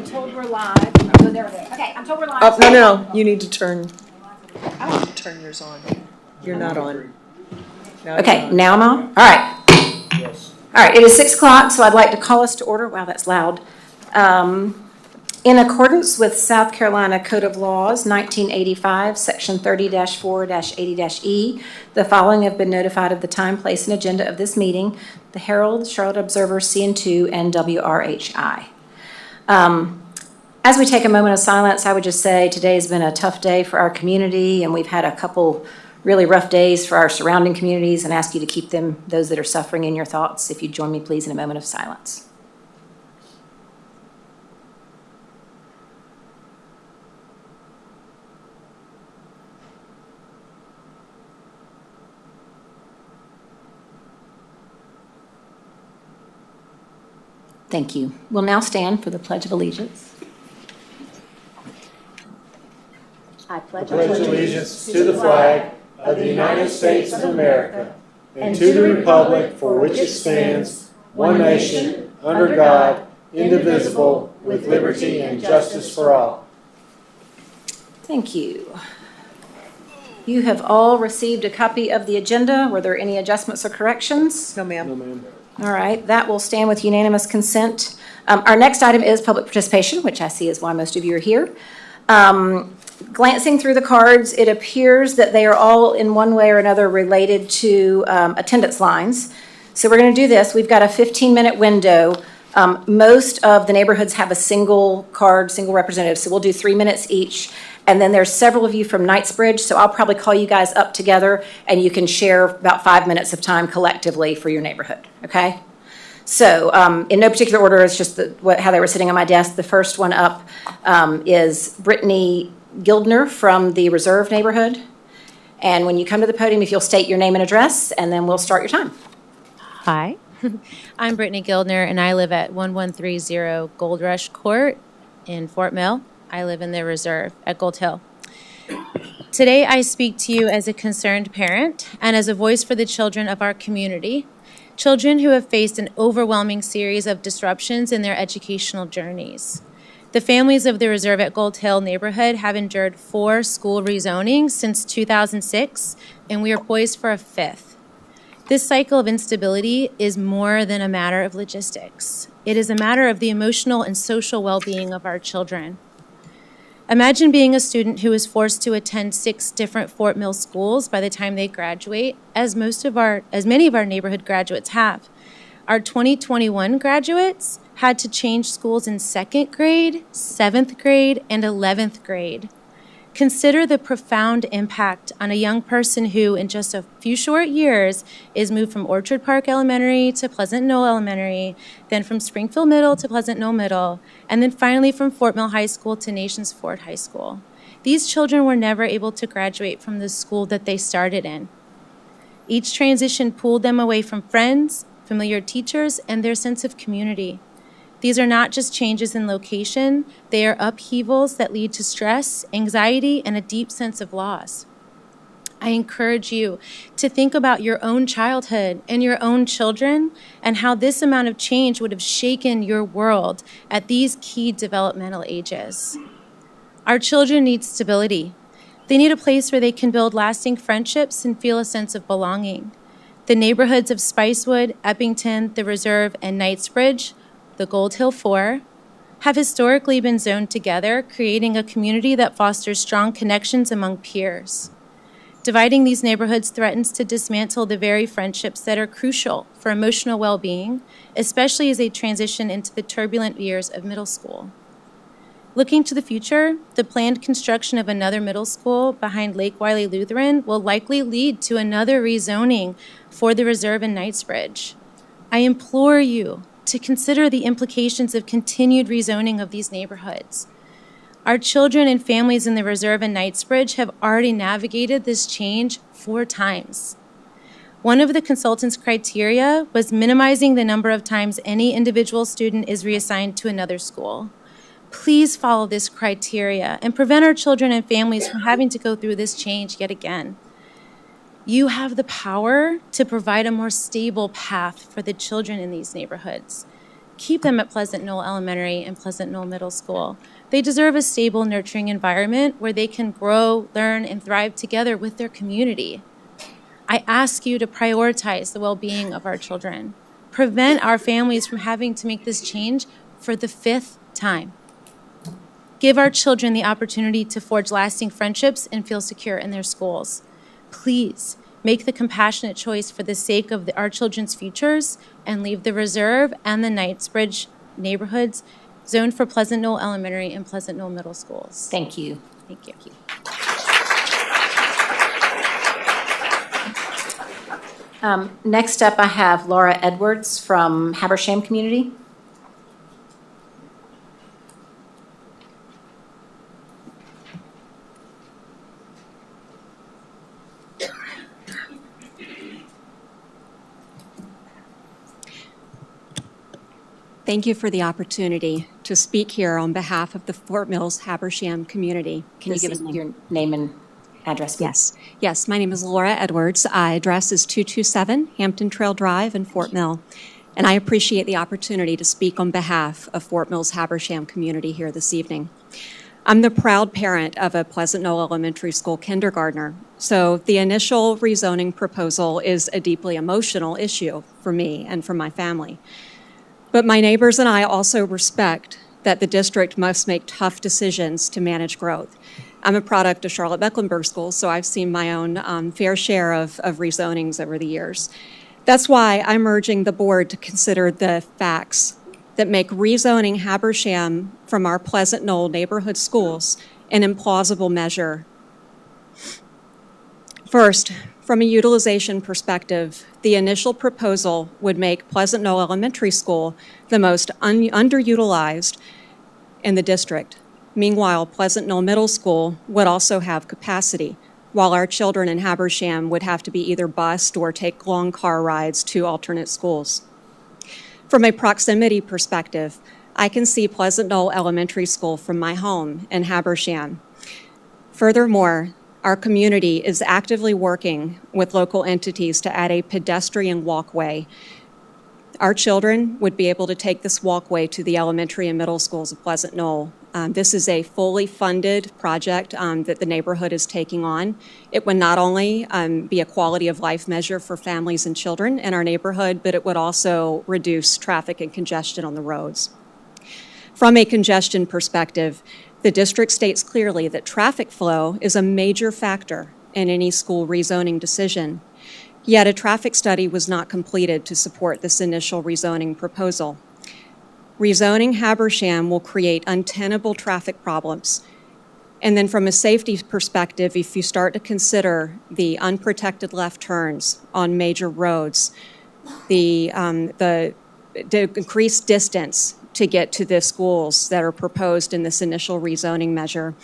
I'm told we're live. Oh, there we go. Okay, I'm told we're live. Oh, no, you need to turn yours on. You're not on. Okay, now I'm on? All right. Yes. All right, it is 6 o'clock, so I'd like to call us to order. Wow, that's loud. In accordance with South Carolina Code of Laws, 1985, Section 30-4-80-E, the following have been notified of the time, place, and agenda of this meeting: the Herald, Charlotte Observer, CN2, and WRHI. As we take a moment of silence, I would just say today has been a tough day for our community, and we've had a couple really rough days for our surrounding communities, and ask you to keep those that are suffering, in your thoughts. If you'd join me, please, in a moment of silence. Thank you. We'll now stand for the Pledge of Allegiance. I pledge allegiance to the flag of the United States of America and to the republic for which it stands, one nation, under God, indivisible, with liberty and justice for all. Thank you. You have all received a copy of the agenda. Were there any adjustments or corrections? No, ma'am. No, ma'am. All right, that will stand with unanimous consent. Our next item is public participation, which I see is why most of you are here. Glancing through the cards, it appears that they are all in one way or another related to attendance lines. So we're going to do this. We've got a 15-minute window. Most of the neighborhoods have a single card, single representative, so we'll do 3 minutes each. And then there's several of you from Knightsbridge, so I'll probably call you guys up together, and you can share about 5 minutes of time collectively for your neighborhood, okay? So in no particular order, it's just how they were sitting on my desk. The first one up is Brittany Gildner from the Reserve neighborhood. And when you come to the podium, if you'll state your name and address, and then we'll start your time. Hi, I'm Brittany Gildner, and I live at 1130 Gold Rush Court in Fort Mill. I live in the Reserve at Gold Hill. Today, I speak to you as a concerned parent and as a voice for the children of our community, children who have faced an overwhelming series of disruptions in their educational journeys. The families of the Reserve at Gold Hill neighborhood have endured 4 school rezonings since 2006, and we are poised for a 5th. This cycle of instability is more than a matter of logistics. It is a matter of the emotional and social well-being of our children. Imagine being a student who is forced to attend 6 different Fort Mill schools by the time they graduate, as many of our neighborhood graduates have. Our 2021 graduates had to change schools in 2nd grade, 7th grade, and 11th grade. Consider the profound impact on a young person who, in just a few short years, is moved from Orchard Park Elementary to Pleasant Knoll Elementary, then from Springfield Middle to Pleasant Knoll Middle, and then finally from Fort Mill High School to Nations Ford High School. These children were never able to graduate from the school that they started in. Each transition pulled them away from friends, familiar teachers, and their sense of community. These are not just changes in location, they are upheavals that lead to stress, anxiety, and a deep sense of loss. I encourage you to think about your own childhood and your own children and how this amount of change would have shaken your world at these key developmental ages. Our children need stability. They need a place where they can build lasting friendships and feel a sense of belonging. The neighborhoods of Spicewood, Eppington, the Reserve, and Knightsbridge, the Gold Hill 4, have historically been zoned together, creating a community that fosters strong connections among peers. Dividing these neighborhoods threatens to dismantle the very friendships that are crucial for emotional well-being, especially as they transition into the turbulent years of middle school. Looking to the future, the planned construction of another middle school behind Lake Wiley Lutheran will likely lead to another rezoning for the Reserve and Knightsbridge. I implore you to consider the implications of continued rezoning of these neighborhoods. Our children and families in the Reserve and Knightsbridge have already navigated this change 4 times. One of the consultant's criteria was minimizing the number of times any individual student is reassigned to another school. Please follow this criteria and prevent our children and families from having to go through this change yet again. You have the power to provide a more stable path for the children in these neighborhoods. Keep them at Pleasant Knoll Elementary and Pleasant Knoll Middle School. They deserve a stable, nurturing environment where they can grow, learn, and thrive together with their community. I ask you to prioritize the well-being of our children. Prevent our families from having to make this change for the 5th time. Give our children the opportunity to forge lasting friendships and feel secure in their schools. Please make the compassionate choice for the sake of our children's futures and leave the Reserve and the Knightsbridge neighborhoods zoned for Pleasant Knoll Elementary and Pleasant Knoll Middle Schools. Thank you. Thank you. Next up, I have Laura Edwards from Habersham Community. Thank you for the opportunity to speak here on behalf of the Fort Mills Habersham community. Can you give us your name and address, please? Yes. My name is Laura Edwards. My address is 227 Hampton Trail Drive in Fort Mill, and I appreciate the opportunity to speak on behalf of Fort Mills Habersham community here this evening. I'm the proud parent of a Pleasant Knoll Elementary School kindergartner, so the initial rezoning proposal is a deeply emotional issue for me and for my family. But my neighbors and I also respect that the district must make tough decisions to manage growth. I'm a product of Charlotte-Mecklenburg Schools, so I've seen my own fair share of rezonings over the years. That's why I'm urging the board to consider the facts that make rezoning Habersham from our Pleasant Knoll neighborhood schools an implausible measure. First, from a utilization perspective, the initial proposal would make Pleasant Knoll Elementary School the most underutilized in the district. Meanwhile, Pleasant Knoll Middle School would also have capacity, while our children in Habersham would have to be either bused or take long car rides to alternate schools. From a proximity perspective, I can see Pleasant Knoll Elementary School from my home in Habersham. Furthermore, our community is actively working with local entities to add a pedestrian walkway. Our children would be able to take this walkway to the elementary and middle schools of Pleasant Knoll. This is a fully funded project that the neighborhood is taking on. It would not only be a quality of life measure for families and children in our neighborhood, but it would also reduce traffic and congestion on the roads. From a congestion perspective, the district states clearly that traffic flow is a major factor in any school rezoning decision. Yet a traffic study was not completed to support this initial rezoning proposal. Rezoning Habersham will create untenable traffic problems. And then from a safety perspective, if you start to consider the unprotected left turns on major roads, the increased distance to get to the schools that are proposed in this initial rezoning measure,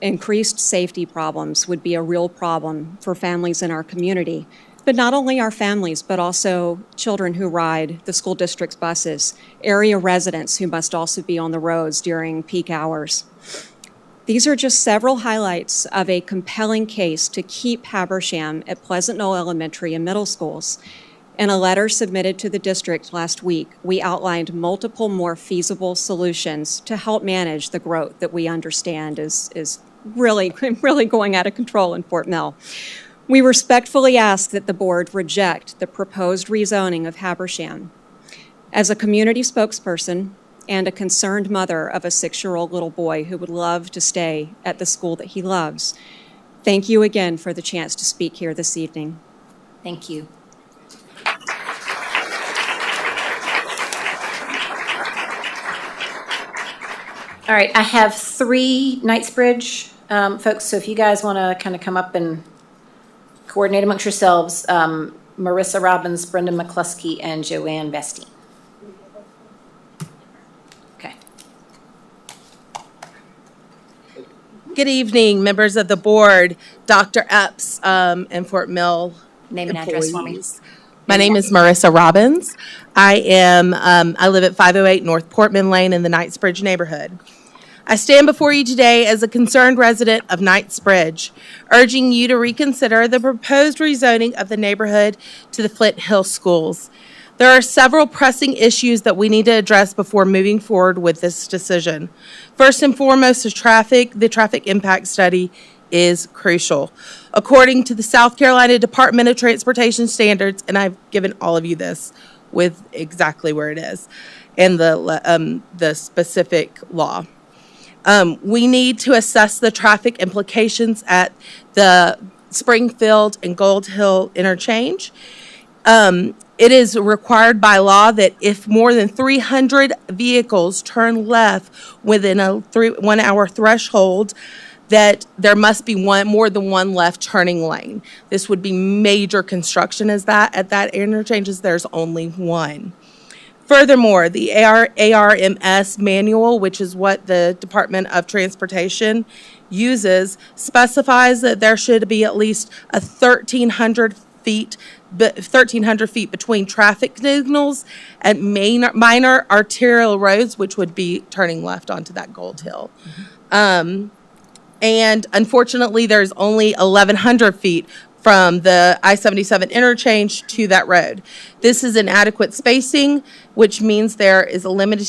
increased safety problems would be a real problem for families in our community. But not only our families, but also children who ride the school district's buses, area residents who must also be on the roads during peak hours. These are just several highlights of a compelling case to keep Habersham at Pleasant Knoll Elementary and Middle Schools. In a letter submitted to the district last week, we outlined multiple more feasible solutions to help manage the growth that we understand is really going out of control in Fort Mill. We respectfully ask that the board reject the proposed rezoning of Habersham. As a community spokesperson and a concerned mother of a 6-year-old little boy who would love to stay at the school that he loves, thank you again for the chance to speak here this evening. Thank you. All right, I have 3 Knightsbridge folks, so if you guys want to kind of come up and coordinate amongst yourselves, Marissa Robbins, Brenda McCluskey, and Joanne Vestine. Okay. Good evening, members of the board, Dr. Epps, and Fort Mill Name and address for me. employees. My name is Marissa Robbins. I live at 508 North Portman Lane in the Knightsbridge neighborhood. I stand before you today as a concerned resident of Knightsbridge, urging you to reconsider the proposed rezoning of the neighborhood to the Flint Hill schools. There are several pressing issues that we need to address before moving forward with this decision. First and foremost is traffic. The traffic impact study is crucial. According to the South Carolina Department of Transportation Standards, and I've given all of you this with exactly where it is and the specific law. We need to assess the traffic implications at the Springfield and Gold Hill interchange. It is required by law that if more than 300 vehicles turn left within a 1 hour threshold, that there must be more than one left turning lane. This would be major construction at that interchange, as there's only one. Furthermore, the ARMS manual, which is what the Department of Transportation uses, specifies that there should be at least a 1,300 feet between traffic signals at minor arterial roads, which would be turning left onto that Gold Hill. And unfortunately, there's only 1,100 feet from the I-77 interchange to that road. This is inadequate spacing, which means there is a limited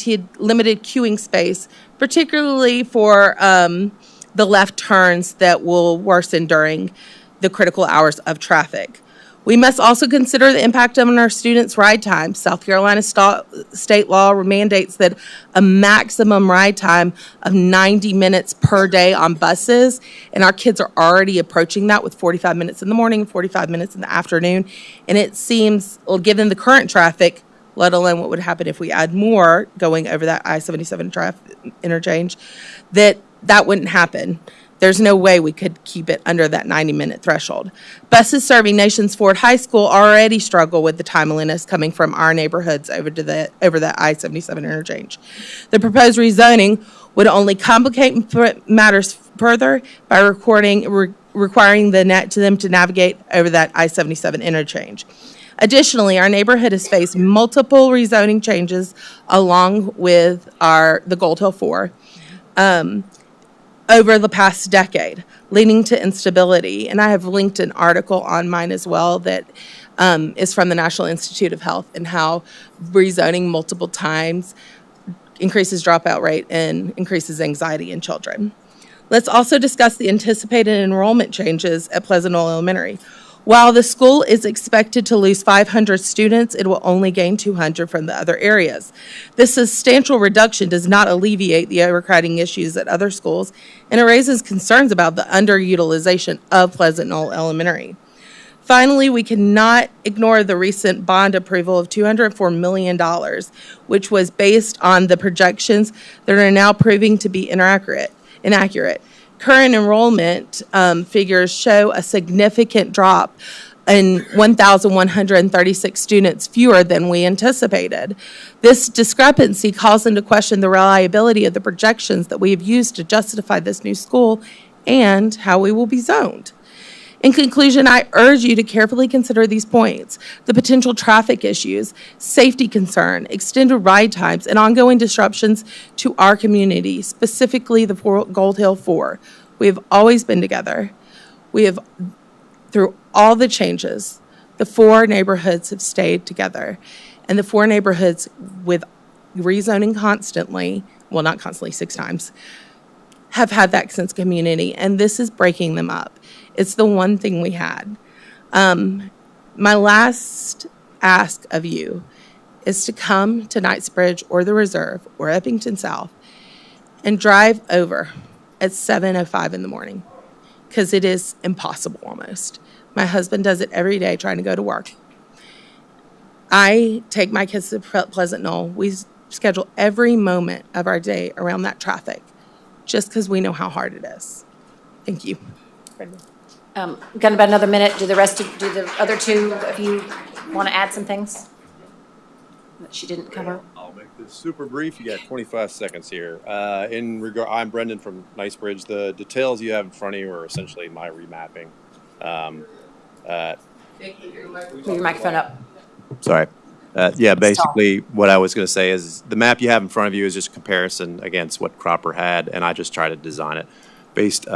queuing space, particularly for the left turns that will worsen during the critical hours of traffic. We must also consider the impact on our students' ride time. South Carolina state law mandates that a maximum ride time of 90 minutes per day on buses, and our kids are already approaching that with 45 minutes in the morning, 45 minutes in the afternoon. And it seems, well, given the current traffic, let alone what would happen if we add more going over that I-77 interchange, that wouldn't happen. There's no way we could keep it under that 90-minute threshold. Buses serving Nations Ford High School already struggle with the timeliness coming from our neighborhoods over that I-77 interchange. The proposed rezoning would only complicate matters further by requiring them to navigate over that I-77 interchange. Additionally, our neighborhood has faced multiple rezoning changes along with the Gold Hill 4. Over the past decade, leading to instability. And I have linked an article on mine as well that is from the National Institute of Health, and how rezoning multiple times increases dropout rate and increases anxiety in children. Let's also discuss the anticipated enrollment changes at Pleasant Knoll Elementary. While the school is expected to lose 500 students, it will only gain 200 from the other areas. This substantial reduction does not alleviate the overcrowding issues at other schools, and it raises concerns about the underutilization of Pleasant Knoll Elementary. Finally, we cannot ignore the recent bond approval of $204 million, which was based on the projections that are now proving to be inaccurate. Current enrollment figures show a significant drop in 1,136 students fewer than we anticipated. This discrepancy calls into question the reliability of the projections that we have used to justify this new school and how we will be zoned. In conclusion, I urge you to carefully consider these points: the potential traffic issues, safety concern, extended ride times, and ongoing disruptions to our community, specifically the Gold Hill 4. We have always been together. Through all the changes, the 4 neighborhoods have stayed together. And the 4 neighborhoods, with rezoning constantly, well, not constantly, 6 times, have had that sense of community, and this is breaking them up. It's the one thing we had. My last ask of you is to come to Knightsbridge or the Reserve or Eppington South and drive over at 7:05 in the morning, because it is impossible almost. My husband does it every day trying to go to work. I take my kids to Pleasant Knoll. We schedule every moment of our day around that traffic, just because we know how hard it is. Thank you. Got about another minute. Do the other two of you want to add some things that she didn't cover? I'll make this super brief. You got 25 seconds here. I'm Brendan from Knightsbridge. The details you have in front of you are essentially my remapping. Move your microphone up. Sorry. Basically what I was going to say is the map you have in front of you is just a comparison against what Cropper had, and I just tried to design it based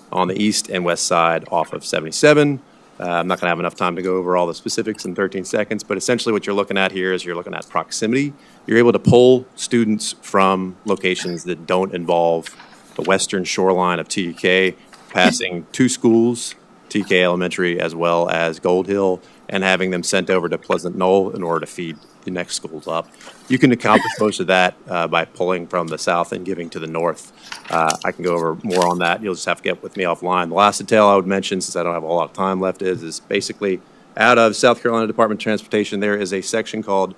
on the east and west side off of 77, I'm not going to have enough time to go over all the specifics in 13 seconds, but essentially what you're looking at here is you're looking at proximity. You're able to pull students from locations that don't involve the western shoreline of TK, passing two schools, TK Elementary as well as Gold Hill, and having them sent over to Pleasant Knoll in order to feed the next schools up. You can accomplish most of that by pulling from the south and giving to the north. I can go over more on that. You'll just have to get with me offline. The last detail I would mention, since I don't have a lot of time left, is basically out of South Carolina Department of Transportation, there is a section called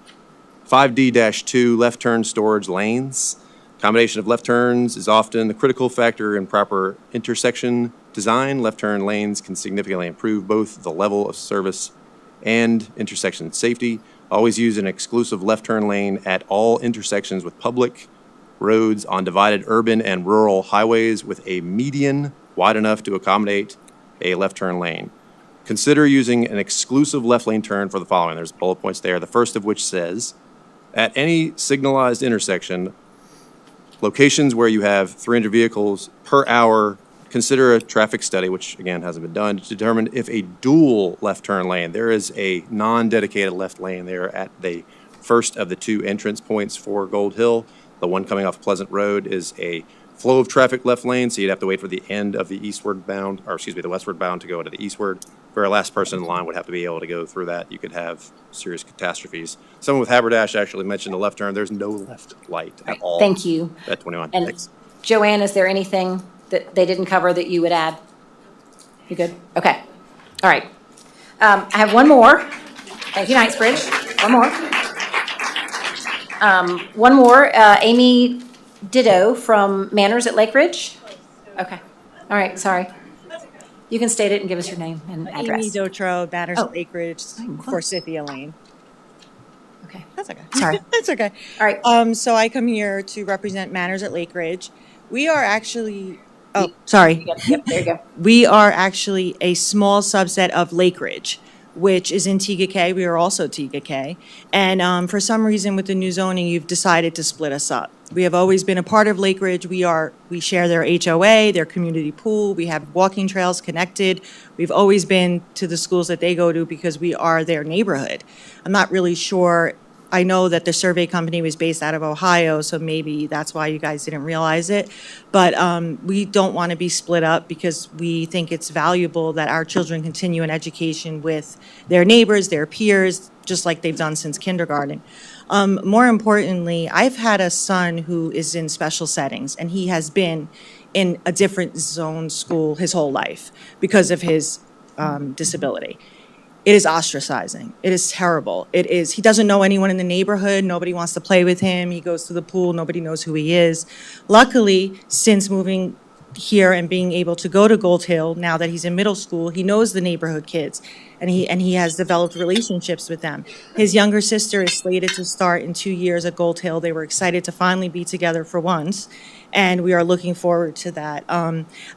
5D-2 left turn storage lanes. Combination of left turns is often the critical factor in proper intersection design. Left turn lanes can significantly improve both the level of service and intersection safety. Always use an exclusive left turn lane at all intersections with public roads on divided urban and rural highways with a median wide enough to accommodate a left turn lane. Consider using an exclusive left lane turn for the following. There's bullet points there. The first of which says, at any signalized intersection, locations where you have 300 vehicles per hour, consider a traffic study, which again hasn't been done, to determine if a dual left turn lane, there is a non-dedicated left lane there at the first of the two entrance points for Gold Hill. The one coming off Pleasant Road is a flow of traffic left lane, so you'd have to wait for the end of the eastward bound, or excuse me, the westward bound to go to the eastward. Very last person in line would have to be able to go through that. You could have serious catastrophes. Someone with Haberdash actually mentioned the left turn. There's no left light at all. Thank you. At 21. And Thanks. Joanne, is there anything that they didn't cover that you would add? You good? Okay. All right. I have one more. Thank you, Knightsbridge. One more. Amy Ditto from Manners at Lake Ridge. Okay. All right. Sorry. You can state it and give us your name and address. Amy Dotro, Manners Oh. at Lake Ridge, Forsythia Lane. Okay. That's okay. Sorry. That's okay. All right. So I come here to represent Manners at Lake Ridge. We are actually, sorry. Yep, there you go. We are actually a small subset of Lake Ridge, which is in TKK. We are also TKK. And for some reason with the new zoning, you've decided to split us up. We have always been a part of Lake Ridge. We share their HOA, their community pool. We have walking trails connected. We've always been to the schools that they go to because we are their neighborhood. I'm not really sure. I know that the survey company was based out of Ohio, so maybe that's why you guys didn't realize it. But we don't want to be split up because we think it's valuable that our children continue an education with their neighbors, their peers, just like they've done since kindergarten. More importantly, I've had a son who is in special settings, and he has been in a different zone school his whole life because of his disability. It is ostracizing. It is terrible. It is. He doesn't know anyone in the neighborhood. Nobody wants to play with him. He goes to the pool. Nobody knows who he is. Luckily, since moving here and being able to go to Gold Hill, now that he's in middle school, he knows the neighborhood kids, and he has developed relationships with them. His younger sister is slated to start in 2 years at Gold Hill. They were excited to finally be together for once, and we are looking forward to that.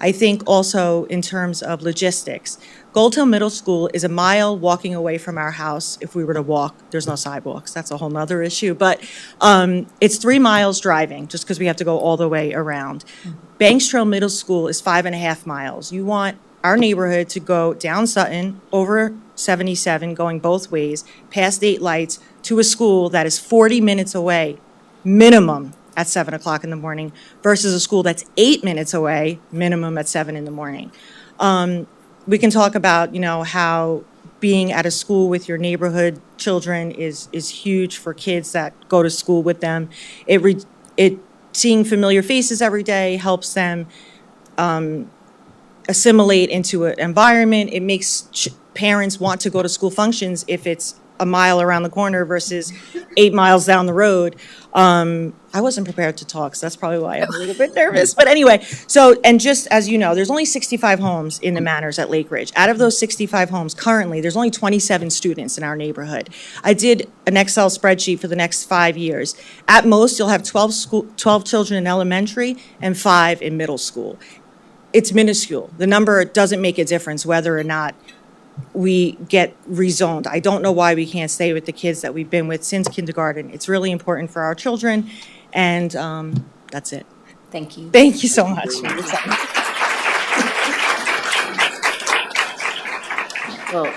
I think also in terms of logistics, Gold Hill Middle School is a mile walking away from our house if we were to walk. There's no sidewalks. That's a whole nother issue. But it's 3 miles driving just because we have to go all the way around. Banks Trail Middle School is 5.5 miles. You want our neighborhood to go down Sutton, over 77, going both ways, past 8 lights, to a school that is 40 minutes away, minimum, at 7 o'clock in the morning, versus a school that's 8 minutes away, minimum at 7 in the morning. We can talk about, how being at a school with your neighborhood children is huge for kids that go to school with them. Seeing familiar faces every day helps them assimilate into an environment. It makes parents want to go to school functions if it's a mile around the corner versus 8 miles down the road. I wasn't prepared to talk, so that's probably why I'm a little bit nervous. But anyway, and just as you know, there's only 65 homes in the Manners at Lake Ridge. Out of those 65 homes, currently, there's only 27 students in our neighborhood. I did an Excel spreadsheet for the next 5 years. At most, you'll have 12 children in elementary and 5 in middle school. It's minuscule. The number doesn't make a difference whether or not we get rezoned. I don't know why we can't stay with the kids that we've been with since kindergarten. It's really important for our children, and that's it. Thank you. Thank you so much. Well,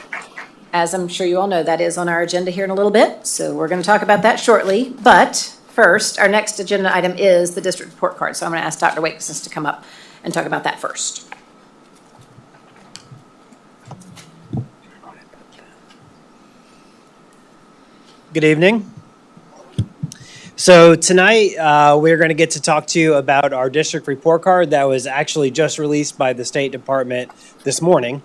as I'm sure you all know, that is on our agenda here in a little bit, so we're going to talk about that shortly. But first, our next agenda item is the district report card. So I'm going to ask Dr. Wakeson to come up and talk about that first. Good evening. So tonight, we're going to get to talk to you about our district report card that was actually just released by the State Department this morning.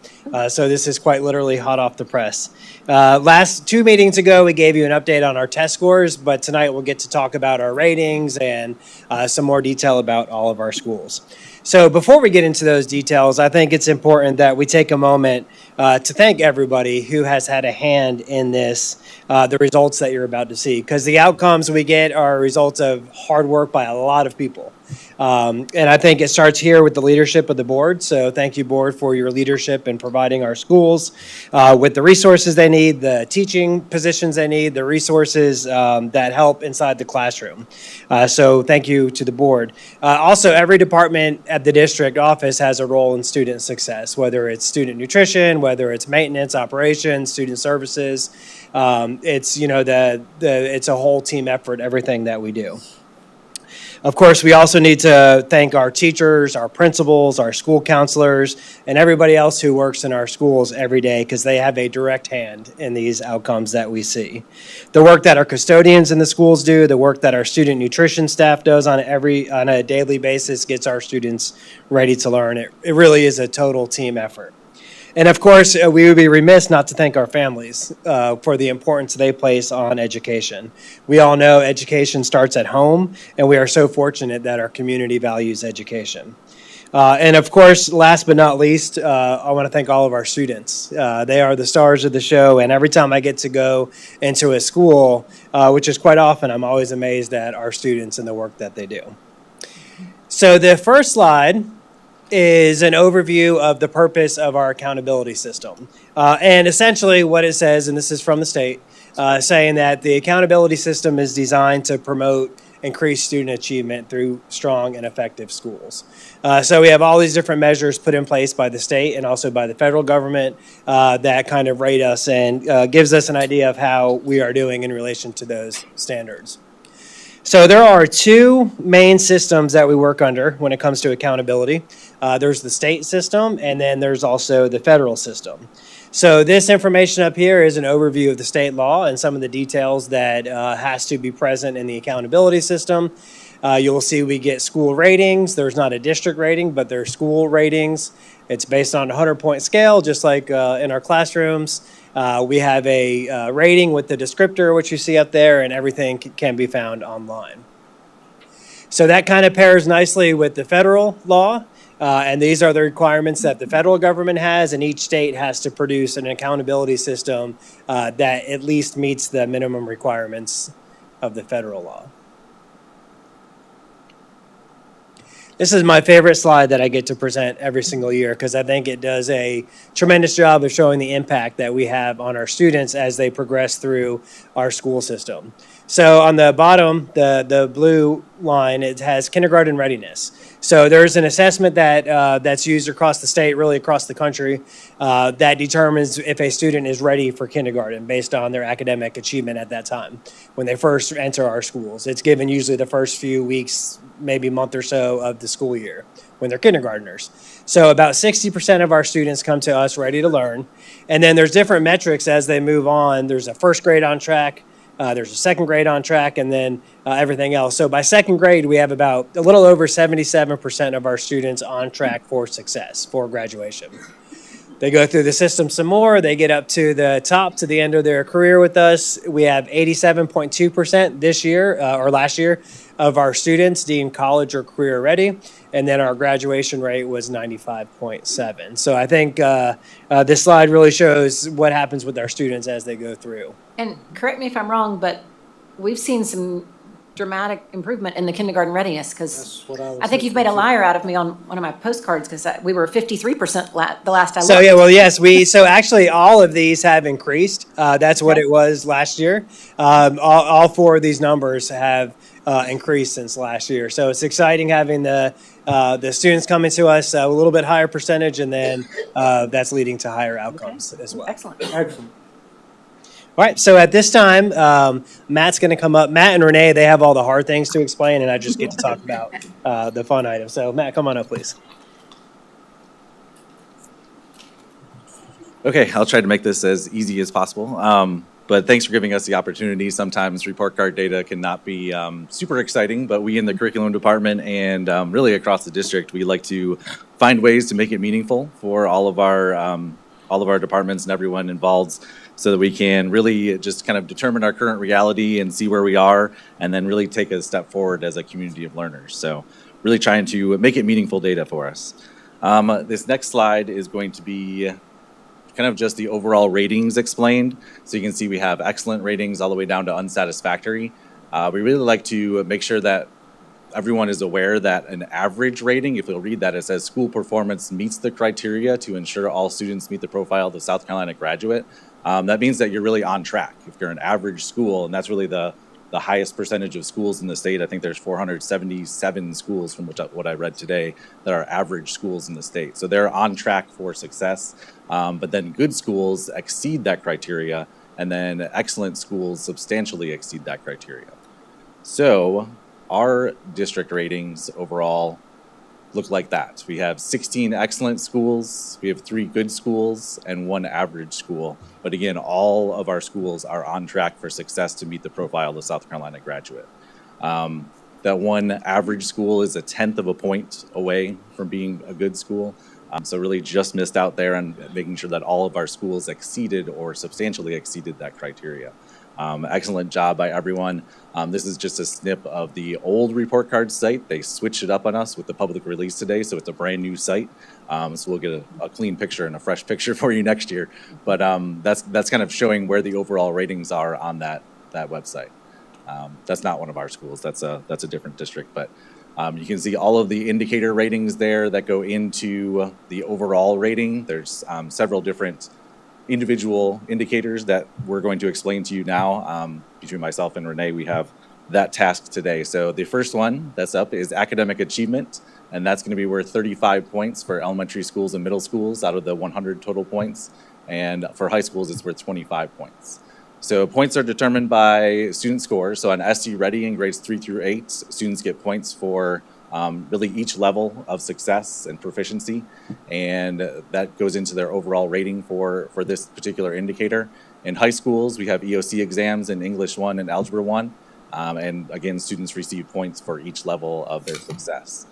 So this is quite literally hot off the press. Last 2 meetings ago, we gave you an update on our test scores, but tonight we'll get to talk about our ratings and some more detail about all of our schools. So before we get into those details, I think it's important that we take a moment to thank everybody who has had a hand in this, the results that you're about to see, because the outcomes we get are results of hard work by a lot of people. And I think it starts here with the leadership of the board. So thank you, board, for your leadership in providing our schools with the resources they need, the teaching positions they need, the resources that help inside the classroom. So thank you to the board. Also, every department at the district office has a role in student success, whether it's student nutrition, whether it's maintenance, operations, student services. It's, you know, it's a whole team effort, everything that we do. Of course, we also need to thank our teachers, our principals, our school counselors, and everybody else who works in our schools every day, because they have a direct hand in these outcomes that we see. The work that our custodians in the schools do, the work that our student nutrition staff does on a daily basis gets our students ready to learn. It really is a total team effort. And of course, we would be remiss not to thank our families for the importance they place on education. We all know education starts at home, and we are so fortunate that our community values education. And of course, last but not least, I want to thank all of our students. They are the stars of the show, and every time I get to go into a school, which is quite often, I'm always amazed at our students and the work that they do. So the first slide is an overview of the purpose of our accountability system. And essentially what it says, and this is from the state, saying that the accountability system is designed to promote increased student achievement through strong and effective schools. So we have all these different measures put in place by the state and also by the federal government that kind of rate us and gives us an idea of how we are doing in relation to those standards. So there are 2 main systems that we work under when it comes to accountability. There's the state system, and then there's also the federal system. So this information up here is an overview of the state law and some of the details that has to be present in the accountability system. You'll see we get school ratings. There's not a district rating, but there's school ratings. It's based on a 100-point scale, just like in our classrooms. We have a rating with the descriptor, which you see up there, and everything can be found online. So that kind of pairs nicely with the federal law, and these are the requirements that the federal government has, and each state has to produce an accountability system that at least meets the minimum requirements of the federal law. This is my favorite slide that I get to present every single year because I think it does a tremendous job of showing the impact that we have on our students as they progress through our school system. So on the bottom, the blue line, it has kindergarten readiness. So there's an assessment that that's used across the state, really across the country, that determines if a student is ready for kindergarten based on their academic achievement at that time when they first enter our schools. It's given usually the first few weeks, maybe month or so of the school year when they're kindergartners. So about 60% of our students come to us ready to learn. And then there's different metrics as they move on. There's a first grade on track. There's a second grade on track, and then everything else. So by second grade, we have about a little over 77% of our students on track for success, for graduation. They go through the system some more. They get up to the top, to the end of their career with us. We have 87.2% this year, or last year, of our students deemed college or career ready. And then our graduation rate was 95.7. So I think this slide really shows what happens with our students as they go through. And correct me if I'm wrong, but we've seen some dramatic improvement in the kindergarten readiness, because That's what I was I think you've made a liar out of me on one of my postcards, because we were 53% the last I looked. So yeah, well, yes, so actually all of these have increased. That's what it was last year. All four of these numbers have increased since last year. So it's exciting having the students coming to us a little bit higher percentage, and then that's leading to higher outcomes as well. Excellent. Excellent. All right, so at this time, Matt's going to come up. Matt and Renee, they have all the hard things to explain, and I just get to talk about the fun items. So Matt, come on up, please. Okay, I'll try to make this as easy as possible. But thanks for giving us the opportunity. Sometimes report card data cannot be super exciting, but we in the curriculum department and really across the district, we like to find ways to make it meaningful for all of our departments and everyone involved, so that we can really just kind of determine our current reality and see where we are, and then really take a step forward as a community of learners. So really trying to make it meaningful data for us. This next slide is going to be kind of just the overall ratings explained. So you can see we have excellent ratings all the way down to unsatisfactory. We really like to make sure that everyone is aware that an average rating, if you'll read that, it says school performance meets the criteria to ensure all students meet the profile of the South Carolina graduate. That means that you're really on track. If you're an average school, and that's really the highest percentage of schools in the state. I think there's 477 schools from what I read today that are average schools in the state. So they're on track for success. But then good schools exceed that criteria, and then excellent schools substantially exceed that criteria. So our district ratings overall look like that. We have 16 excellent schools, we have 3 good schools, and 1 average school. But again, all of our schools are on track for success to meet the profile of the South Carolina graduate. That 1 average school is 1/10 of a point away from being a good school. So really just missed out there on making sure that all of our schools exceeded or substantially exceeded that criteria. Excellent job by everyone. This is just a snip of the old report card site. They switched it up on us with the public release today, so it's a brand new site. So we'll get a clean picture and a fresh picture for you next year. But that's kind of showing where the overall ratings are on that website. That's not one of our schools. That's a different district. But you can see all of the indicator ratings there that go into the overall rating. There's several different individual indicators that we're going to explain to you now. Between myself and Renee, we have that task today. So the first one that's up is academic achievement, and that's going to be worth 35 points for elementary schools and middle schools out of the 100 total points. And for high schools, it's worth 25 points. So points are determined by student scores. So on SC Ready in grades 3 through 8, students get points for really each level of success and proficiency, and that goes into their overall rating for this particular indicator. In high schools, we have EOC exams in English 1 and Algebra 1, and again, students receive points for each level of their success.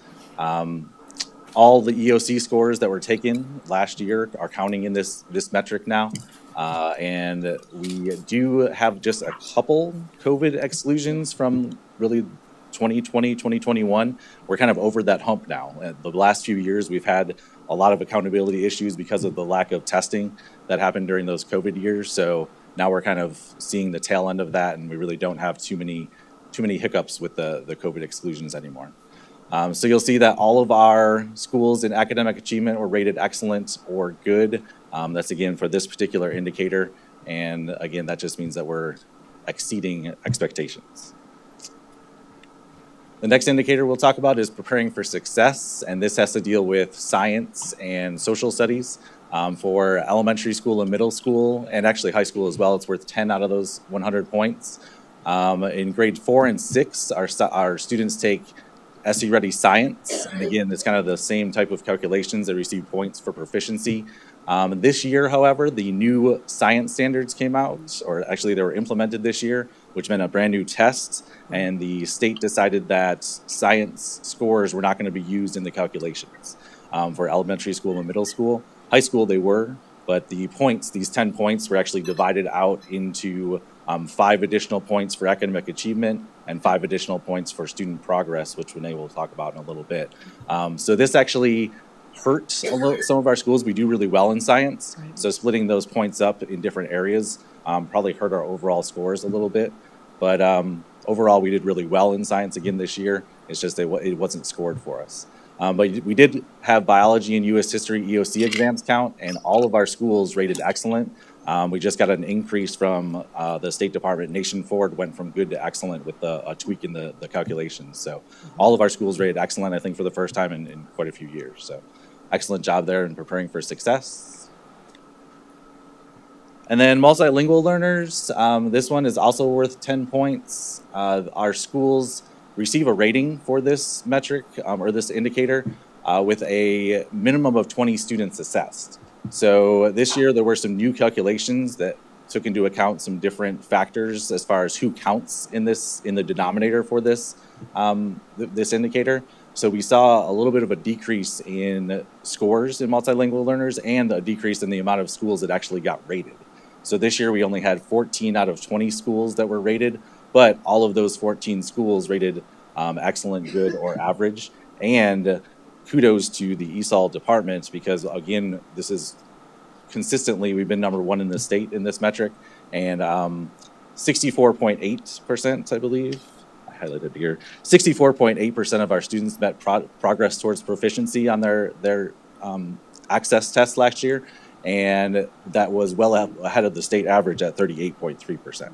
All the EOC scores that were taken last year are counting in this metric now. And we do have just a couple COVID exclusions from really 2020, 2021. We're kind of over that hump now. The last few years, we've had a lot of accountability issues because of the lack of testing that happened during those COVID years. So now we're kind of seeing the tail end of that, and we really don't have too many hiccups with the COVID exclusions anymore. So you'll see that all of our schools in academic achievement were rated excellent or good. That's again for this particular indicator. And again, that just means that we're exceeding expectations. The next indicator we'll talk about is preparing for success. And this has to deal with science and social studies. For elementary school and middle school, and actually high school as well, it's worth 10 out of those 100 points. In grade 4 and 6, our students take SE Ready Science, and again, it's kind of the same type of calculations. They receive points for proficiency. This year, however, the new science standards came out, or actually they were implemented this year, which meant a brand new test, and the state decided that science scores were not going to be used in the calculations for elementary school and middle school. High school they were, but the points, these 10 points, were actually divided out into 5 additional points for academic achievement and 5 additional points for student progress, which Renee will talk about in a little bit. So this actually hurt some of our schools. We do really well in science, so splitting those points up in different areas probably hurt our overall scores a little bit. But overall, we did really well in science again this year. It's just it wasn't scored for us. But we did have biology and U.S. history EOC exams count, and all of our schools rated excellent. We just got an increase from the State Department. Nation Forward went from good to excellent with a tweak in the calculations. So all of our schools rated excellent, I think, for the first time in quite a few years. So excellent job there in preparing for success. And then multilingual learners, this one is also worth 10 points. Our schools receive a rating for this metric or this indicator with a minimum of 20 students assessed. So this year there were some new calculations that took into account some different factors as far as who counts in the denominator for this this indicator. So we saw a little bit of a decrease in scores in multilingual learners and a decrease in the amount of schools that actually got rated. So this year we only had 14 out of 20 schools that were rated, but all of those 14 schools rated excellent, good, or average. And kudos to the ESOL department because, again, this is consistently, we've been number one in the state in this metric, and 64.8%, I believe, I highlighted here, 64.8% of our students met progress towards proficiency on their access test last year, and that was well ahead of the state average at 38.3%.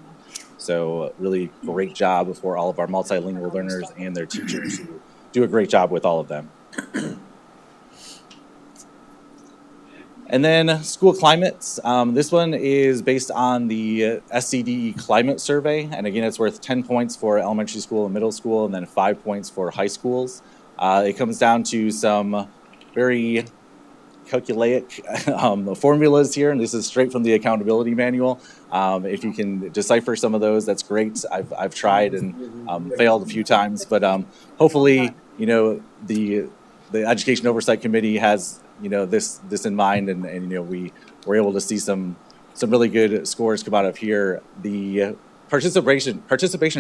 So really great job for all of our multilingual learners and their teachers who do a great job with all of them. And then school climates. This one is based on the SCDE climate survey. And again, it's worth 10 points for elementary school and middle school, and then 5 points for high schools. It comes down to some very calculaic formulas here, and this is straight from the accountability manual. If you can decipher some of those, that's great. I've tried and failed a few times, but hopefully, you know, the Education Oversight Committee has, you know, this in mind, and you know, we were able to see some really good scores come out of here. The participation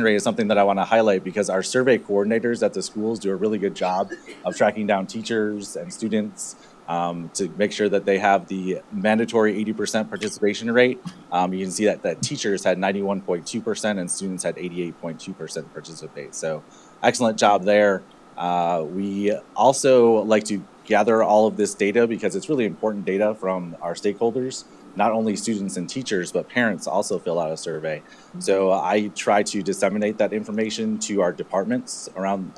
rate is something that I want to highlight because our survey coordinators at the schools do a really good job of tracking down teachers and students to make sure that they have the mandatory 80% participation rate. You can see that teachers had 91.2% and students had 88.2% participate. So excellent job there. We also like to gather all of this data because it's really important data from our stakeholders. Not only students and teachers, but parents also fill out a survey. So I try to disseminate that information to our departments around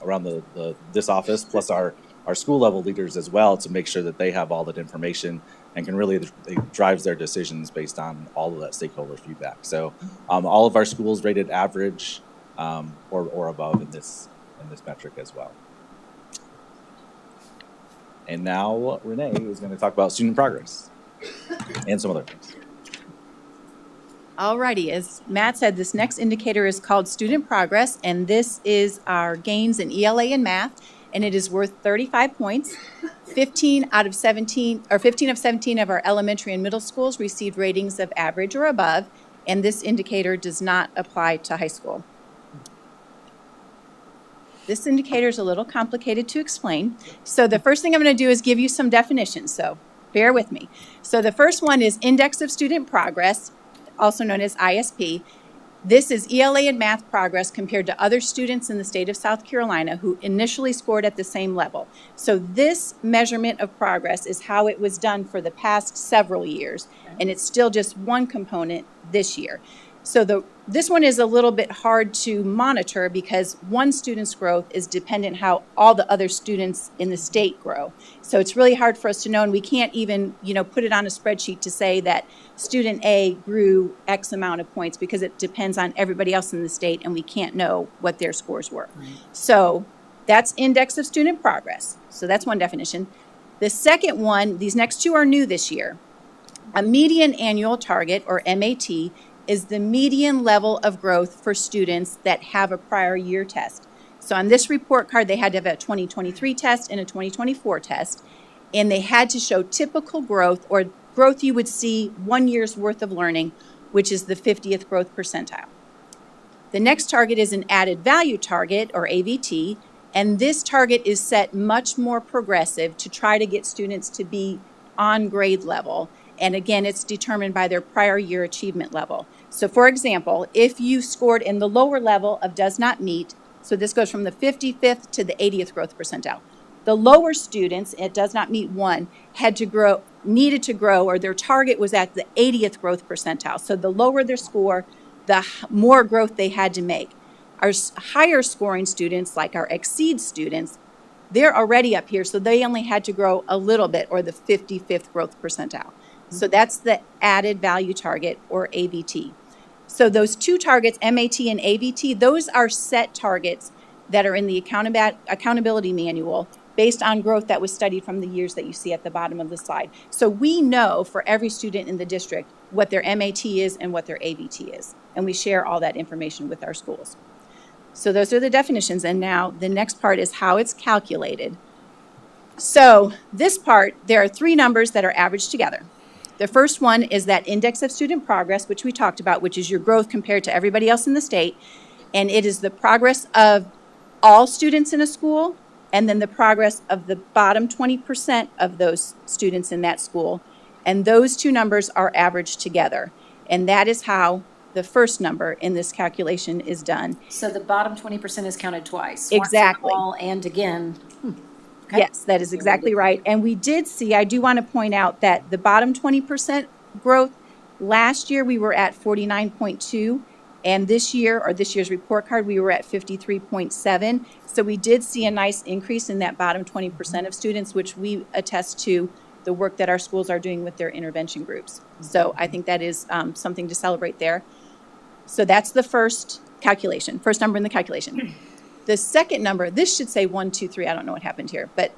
this office, plus our school level leaders as well, to make sure that they have all that information and can really, it drives their decisions based on all of that stakeholder feedback. So all of our schools rated average or above in this metric as well. And now Renee is going to talk about student progress and some other things. Alrighty, as Matt said, this next indicator is called student progress, and this is our gains in ELA and math, and it is worth 35 points. 15 of 17 of our elementary and middle schools received ratings of average or above, and this indicator does not apply to high school. This indicator is a little complicated to explain. So the first thing I'm going to do is give you some definitions, so bear with me. So the first one is Index of Student Progress, also known as ISP. This is ELA and math progress compared to other students in the state of South Carolina who initially scored at the same level. So this measurement of progress is how it was done for the past several years, and it's still just one component this year. So this one is a little bit hard to monitor because one student's growth is dependent how all the other students in the state grow. So it's really hard for us to know, and we can't even, put it on a spreadsheet to say that student A grew X amount of points because it depends on everybody else in the state, and we can't know what their scores were. Right. So that's Index of Student Progress. So that's one definition. The second one, these next two are new this year. A median annual target, or MAT, is the median level of growth for students that have a prior year test. So on this report card, they had to have a 2023 test and a 2024 test, and they had to show typical growth, or growth you would see 1 year's worth of learning, which is the 50th growth percentile. The next target is an added value target, or AVT, and this target is set much more progressive to try to get students to be on grade level. And again, it's determined by their prior year achievement level. So for example, if you scored in the lower level of does not meet, so this goes from the 55th to the 80th growth percentile. The lower students, it does not meet 1, needed to grow, or their target was at the 80th growth percentile. So the lower their score, the more growth they had to make. Our higher scoring students, like our exceed students, they're already up here, so they only had to grow a little bit, or the 55th growth percentile. So that's the added value target, or AVT. So those two targets, MAT and AVT, those are set targets that are in the accountability manual based on growth that was studied from the years that you see at the bottom of the slide. So we know for every student in the district what their MAT is and what their AVT is, and we share all that information with our schools. So those are the definitions, and now the next part is how it's calculated. So this part, there are 3 numbers that are averaged together. The first one is that index of student progress, which we talked about, which is your growth compared to everybody else in the state, and it is the progress of all students in a school, and then the progress of the bottom 20% of those students in that school, and those 2 numbers are averaged together, and that is how the first number in this calculation is done. So the bottom 20% is counted twice. Exactly. Once in all and again. Okay. Yes, that is exactly right. And we did see, I do want to point out that the bottom 20% growth, last year we were at 49.2, and this year, or this year's report card, we were at 53.7. So we did see a nice increase in that bottom 20% of students, which we attest to the work that our schools are doing with their intervention groups. So I think that is something to celebrate there. So that's the first calculation, first number in the calculation. The second number, this should say 1, 2, 3. I don't know what happened here, but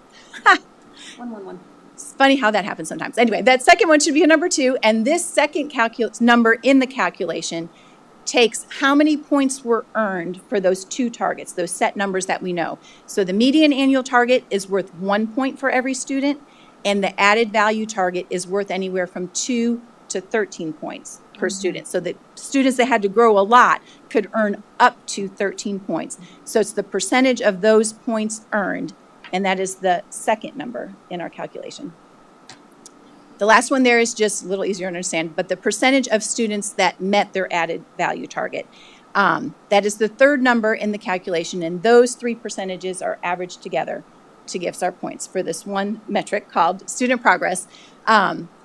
1, 1, 1. It's funny how that happens sometimes. Anyway, that second one should be a number 2, and this second number in the calculation takes how many points were earned for those 2 targets, those set numbers that we know. So the median annual target is worth 1 point for every student, and the added value target is worth anywhere from 2 to 13 points per student. So the students that had to grow a lot could earn up to 13 points. So it's the percentage of those points earned, and that is the second number in our calculation. The last one there is just a little easier to understand, but the percentage of students that met their added value target. That is the third number in the calculation, and those 3 percentages are averaged together to give us our points for this one metric called student progress.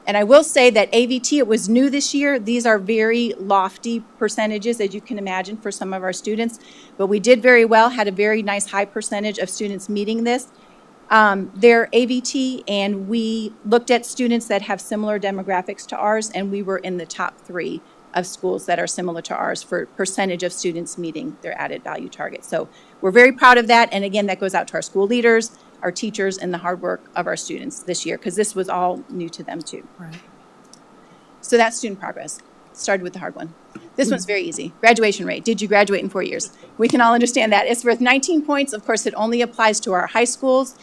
And I will say that AVT, it was new this year. These are very lofty percentages, as you can imagine, for some of our students. But we did very well, had a very nice high percentage of students meeting this. Their AVT, and we looked at students that have similar demographics to ours, and we were in the top 3 of schools that are similar to ours for percentage of students meeting their added value target. So we're very proud of that, and again, that goes out to our school leaders, our teachers, and the hard work of our students this year, because this was all new to them too. Right. So that's student progress. Started with the hard one. This one's very easy. Graduation rate. Did you graduate in 4 years? We can all understand that. It's worth 19 points. Of course, it only applies to our high schools.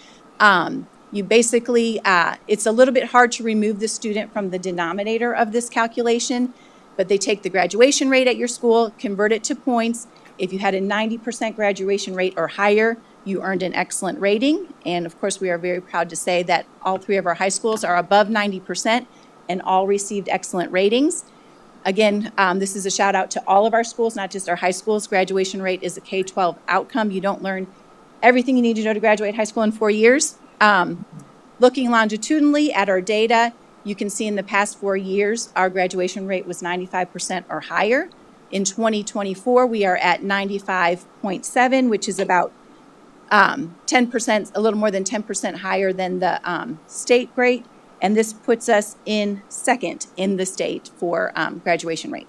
You basically, it's a little bit hard to remove the student from the denominator of this calculation, but they take the graduation rate at your school, convert it to points. If you had a 90% graduation rate or higher, you earned an excellent rating. And of course, we are very proud to say that all 3 of our high schools are above 90% and all received excellent ratings. Again, this is a shout out to all of our schools, not just our high schools. Graduation rate is a K-12 outcome. You don't learn everything you need to know to graduate high school in 4 years. Looking longitudinally at our data, you can see in the past 4 years, our graduation rate was 95% or higher. In 2024, we are at 95.7, which is about 10%, a little more than 10% higher than the state rate. And this puts us in second in the state for graduation rate.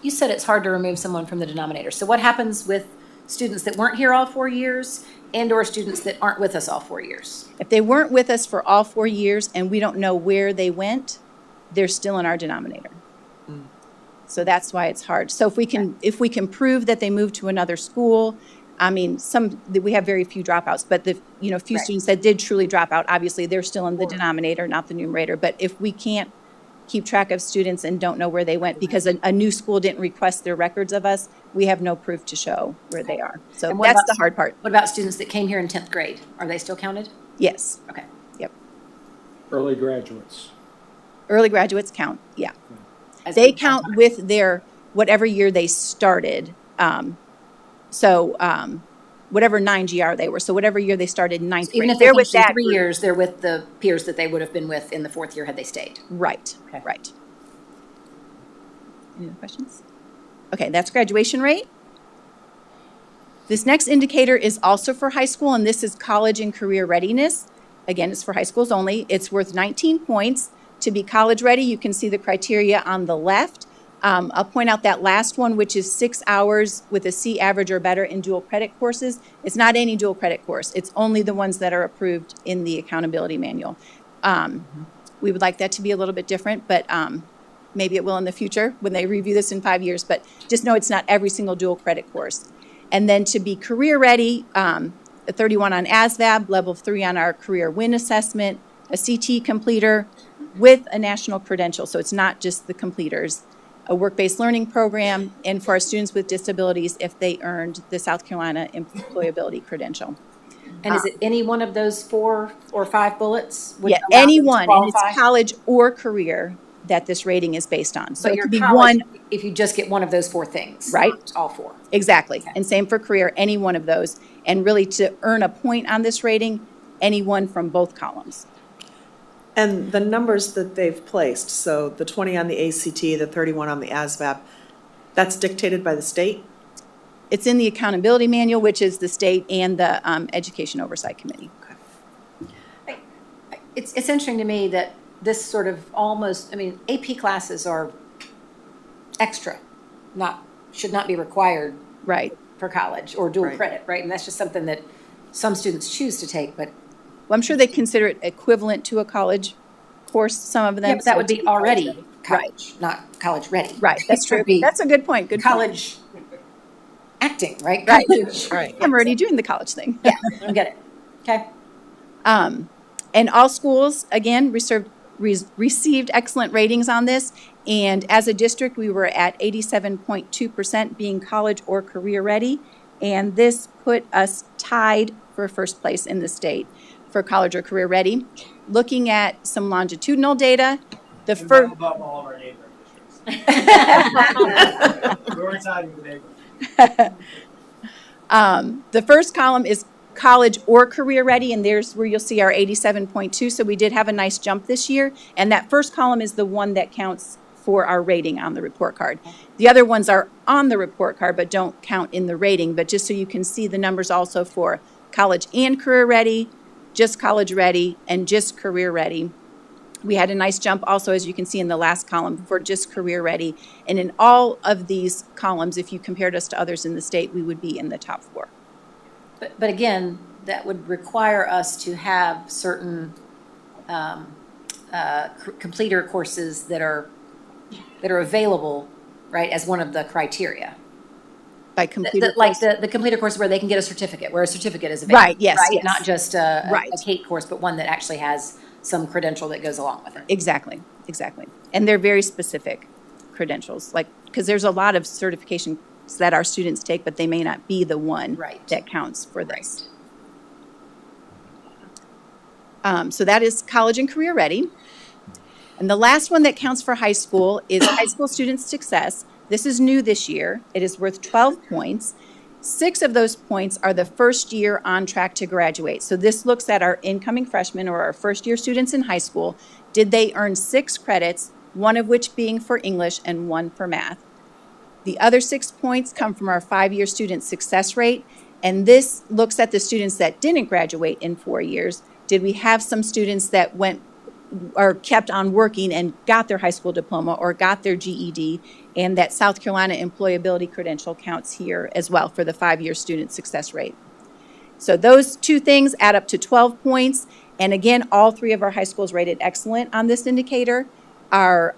You said it's hard to remove someone from the denominator. So what happens with students that weren't here all 4 years and or students that aren't with us all 4 years? If they weren't with us for all 4 years and we don't know where they went, they're still in our denominator. So that's why it's hard. So if we can prove that they moved to another school, I mean, we have very few dropouts, but the few students that did truly drop out, obviously they're still in the denominator, not the numerator. But if we can't keep track of students and don't know where they went because a new school didn't request their records of us, we have no proof to show where they are. So that's the hard part. What about students that came here in 10th grade? Are they still counted? Yes. Okay. Yep. Early graduates. Early graduates count, yeah. As They count with their whatever year they started. Whatever 9GR they were, so whatever year they started in ninth grade. Even if they They're with finished in that 3 group. years, they're with the peers that they would have been with in the 4th year had they stayed. Right, Okay. right. Any other questions? Okay, that's graduation rate. This next indicator is also for high school, and this is college and career readiness. Again, it's for high schools only. It's worth 19 points. To be college ready, you can see the criteria on the left. I'll point out that last one, which is 6 hours with a C average or better in dual credit courses. It's not any dual credit course. It's only the ones that are approved in the accountability manual. We would like that to be a little bit different, but maybe it will in the future when they review this in 5 years. But just know it's not every single dual credit course. And then to be career ready, a 31 on ASVAB, level 3 on our career win assessment, a CT completer with a national credential. So it's not just the completers. A work-based learning program, and for our students with disabilities if they earned the South Carolina employability credential. And is it any one of those 4 or 5 bullets? would Yeah, allow them to anyone, and it's qualify? college or career that this rating is based on. So But it your could be college, one, if you just get one of those 4 things. Right. Not all 4. exactly, Okay. and same for career, any one of those. And really to earn a point on this rating, any one from both columns. And the numbers that they've placed, so the 20 on the ACT, the 31 on the ASVAB, that's dictated by the state? It's in the accountability manual, which is the state and the Education Oversight Committee. It's interesting to me that this sort of almost, I mean, AP classes are extra, should not be required Right. for college or dual Right. credit, right? And that's just something that some students choose to take, but Well, I'm sure they consider it equivalent to a college course, some of them. yeah, but that so would to be college already ready. college, not college ready. Right, that's It would true. be That's a good point, good point. college acting, right? Right. College. Right. I'm already doing the college thing. Yeah, I get it. Okay. And all schools, again, received excellent ratings on this. And as a district, we were at 87.2% being college or career ready. And this put us tied for first place in the state for college or career ready. Looking at some longitudinal data, the first. Above all of our neighboring districts. We're tied with the neighbors. The first column is college or career ready, and there's where you'll see our 87.2. So we did have a nice jump this year. And that first column is the one that counts for our rating on the report card. The other ones are on the report card but don't count in the rating. But just so you can see the numbers also for college and career ready, just college ready, and just career ready. We had a nice jump also, as you can see in the last column, for just career ready. And in all of these columns, if you compared us to others in the state, we would be in the top 4. But again, that would require us to have certain completer courses that are available, right, as one of the criteria. By completer Like the completer course where they can get a certificate, where a certificate is available. Right, yes, yes. Not just a Right. CATE course, but one that actually has some credential that goes along with it. Exactly, exactly. And they're very specific credentials, like, because there's a lot of certifications that our students take, but they may not be the one Right. that counts for this. So that is college and career ready. And the last one that counts for high school is high school student success. This is new this year. It is worth 12 points. 6 of those points are the first year on track to graduate. So this looks at our incoming freshmen or our first year students in high school. Did they earn 6 credits, one of which being for English and 1 for math? The other 6 points come from our 5-year student success rate. And this looks at the students that didn't graduate in 4 years. Did we have some students that went or kept on working and got their high school diploma or got their GED? And that South Carolina employability credential counts here as well for the 5-year student success rate. So those 2 things add up to 12 points. And again, all 3 of our high schools rated excellent on this indicator. Our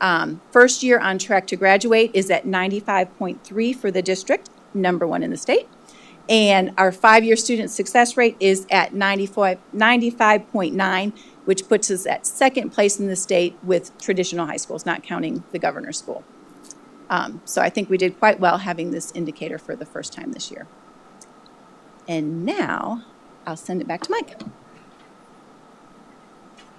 first year on track to graduate is at 95.3 for the district, number 1 in the state. And our 5-year student success rate is at 95.9, which puts us at 2nd place in the state with traditional high schools, not counting the governor's school. So I think we did quite well having this indicator for the first time this year. And now I'll send it back to Mike.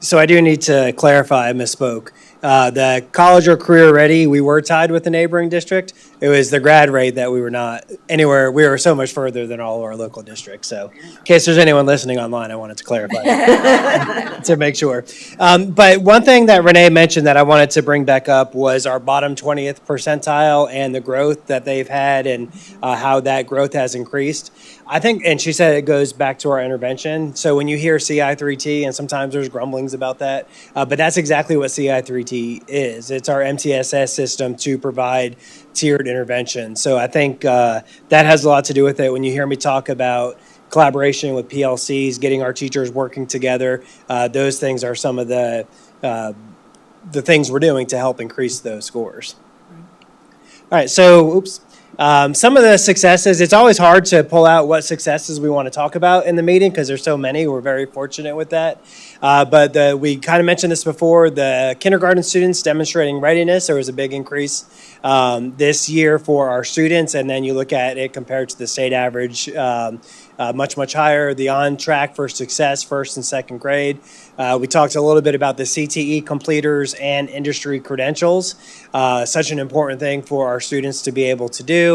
So I do need to clarify, I misspoke. The college or career ready, we were tied with the neighboring district. It was the grad rate that we were not anywhere, we were so much further than all of our local districts. So in case there's anyone listening online, I wanted to clarify that to make sure. But one thing that Renee mentioned that I wanted to bring back up was our bottom 20th percentile and the growth that they've had and how that growth has increased. I think, and she said it goes back to our intervention. So when you hear CI3T, and sometimes there's grumblings about that, but that's exactly what CI3T is. It's our MTSS system to provide tiered intervention. So I think that has a lot to do with it. When you hear me talk about collaboration with PLCs, getting our teachers working together, those things are some of the things we're doing to help increase those scores. All right, so, some of the successes, it's always hard to pull out what successes we want to talk about in the meeting because there's so many. We're very fortunate with that. But we kind of mentioned this before, the kindergarten students demonstrating readiness, there was a big increase this year for our students. And then you look at it compared to the state average, much, much higher. The on track for success, first and second grade. We talked a little bit about the CTE completers and industry credentials. Such an important thing for our students to be able to do.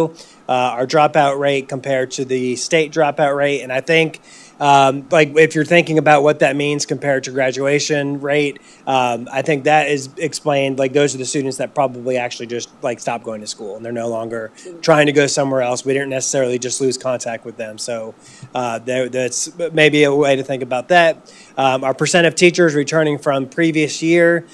Our dropout rate compared to the state dropout rate. And I think like if you're thinking about what that means compared to graduation rate, I think that is explained, like those are the students that probably actually just like stop going to school and they're no longer trying to go somewhere else. We didn't necessarily just lose contact with them. So that's maybe a way to think about that. Our percent of teachers returning from previous year,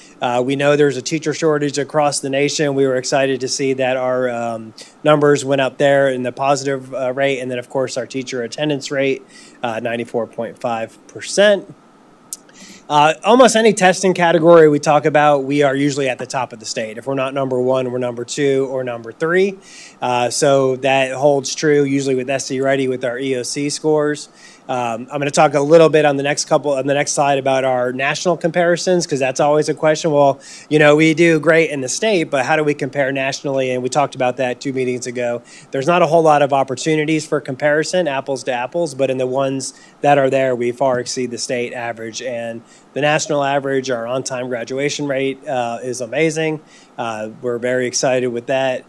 we know there's a teacher shortage across the nation. We were excited to see that our numbers went up there in the positive rate. And then, of course, our teacher attendance rate, 94.5%. Almost any testing category we talk about, we are usually at the top of the state. If we're not number one, we're number two or number three. So that holds true usually with SC Ready with our EOC scores. I'm going to talk a little bit on the next slide about our national comparisons, because that's always a question. Well, you know, we do great in the state, but how do we compare nationally? And we talked about that 2 meetings ago. There's not a whole lot of opportunities for comparison, apples to apples, but in the ones that are there, we far exceed the state average. And the national average, our on-time graduation rate is amazing. We're very excited with that.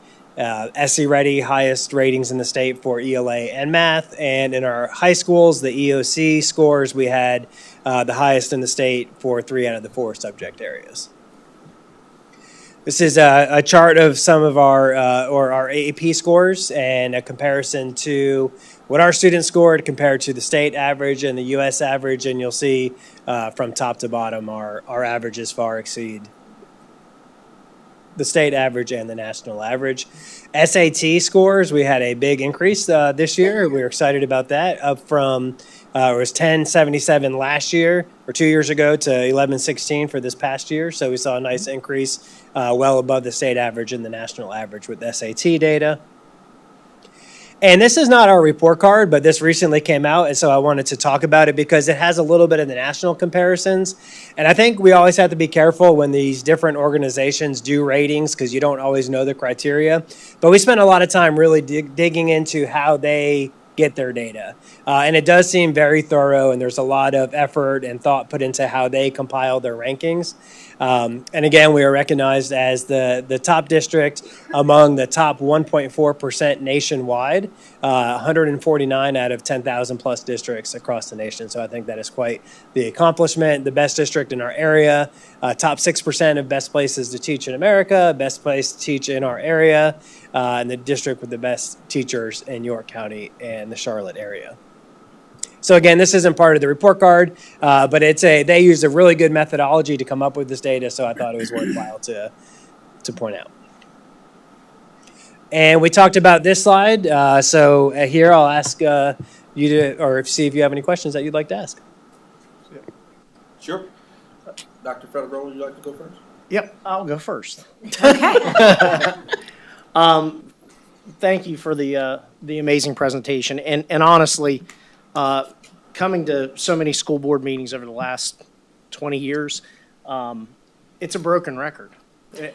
SC Ready, highest ratings in the state for ELA and math. And in our high schools, the EOC scores, we had the highest in the state for 3 out of the 4 subject areas. This is a chart of some of our AAP scores and a comparison to what our students scored compared to the state average and the U.S. average. And you'll see from top to bottom, our averages far exceed the state average and the national average. SAT scores, we had a big increase this year. We were excited about that, up from it was 1077 last year or 2 years ago to 1116 for this past year. So we saw a nice increase well above the state average and the national average with SAT data. And this is not our report card, but this recently came out, and so I wanted to talk about it because it has a little bit of the national comparisons. And I think we always have to be careful when these different organizations do ratings because you don't always know the criteria. But we spent a lot of time really digging into how they get their data. And it does seem very thorough, and there's a lot of effort and thought put into how they compile their rankings. And again, we are recognized as the top district among the top 1.4% nationwide, 149 out of 10,000 plus districts across the nation. So I think that is quite the accomplishment. The best district in our area, top 6% of best places to teach in America, best place to teach in our area, and the district with the best teachers in York County and the Charlotte area. So again, this isn't part of the report card, but they used a really good methodology to come up with this data, so I thought it was worthwhile to point out. And we talked about this slide, so here I'll ask you to, or see if you have any questions that you'd like to ask. Sure. Dr. Federer, would you like to go first? Yep, I'll go first. Okay. Thank you for the amazing presentation. And honestly, coming to so many school board meetings over the last 20 years, it's a broken record.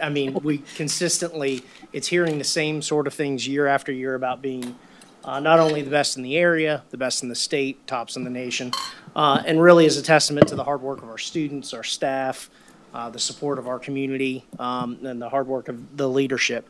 I mean, we consistently, it's hearing the same sort of things year after year about being Not only the best in the area, the best in the state, tops in the nation, and really is a testament to the hard work of our students, our staff, the support of our community, and the hard work of the leadership.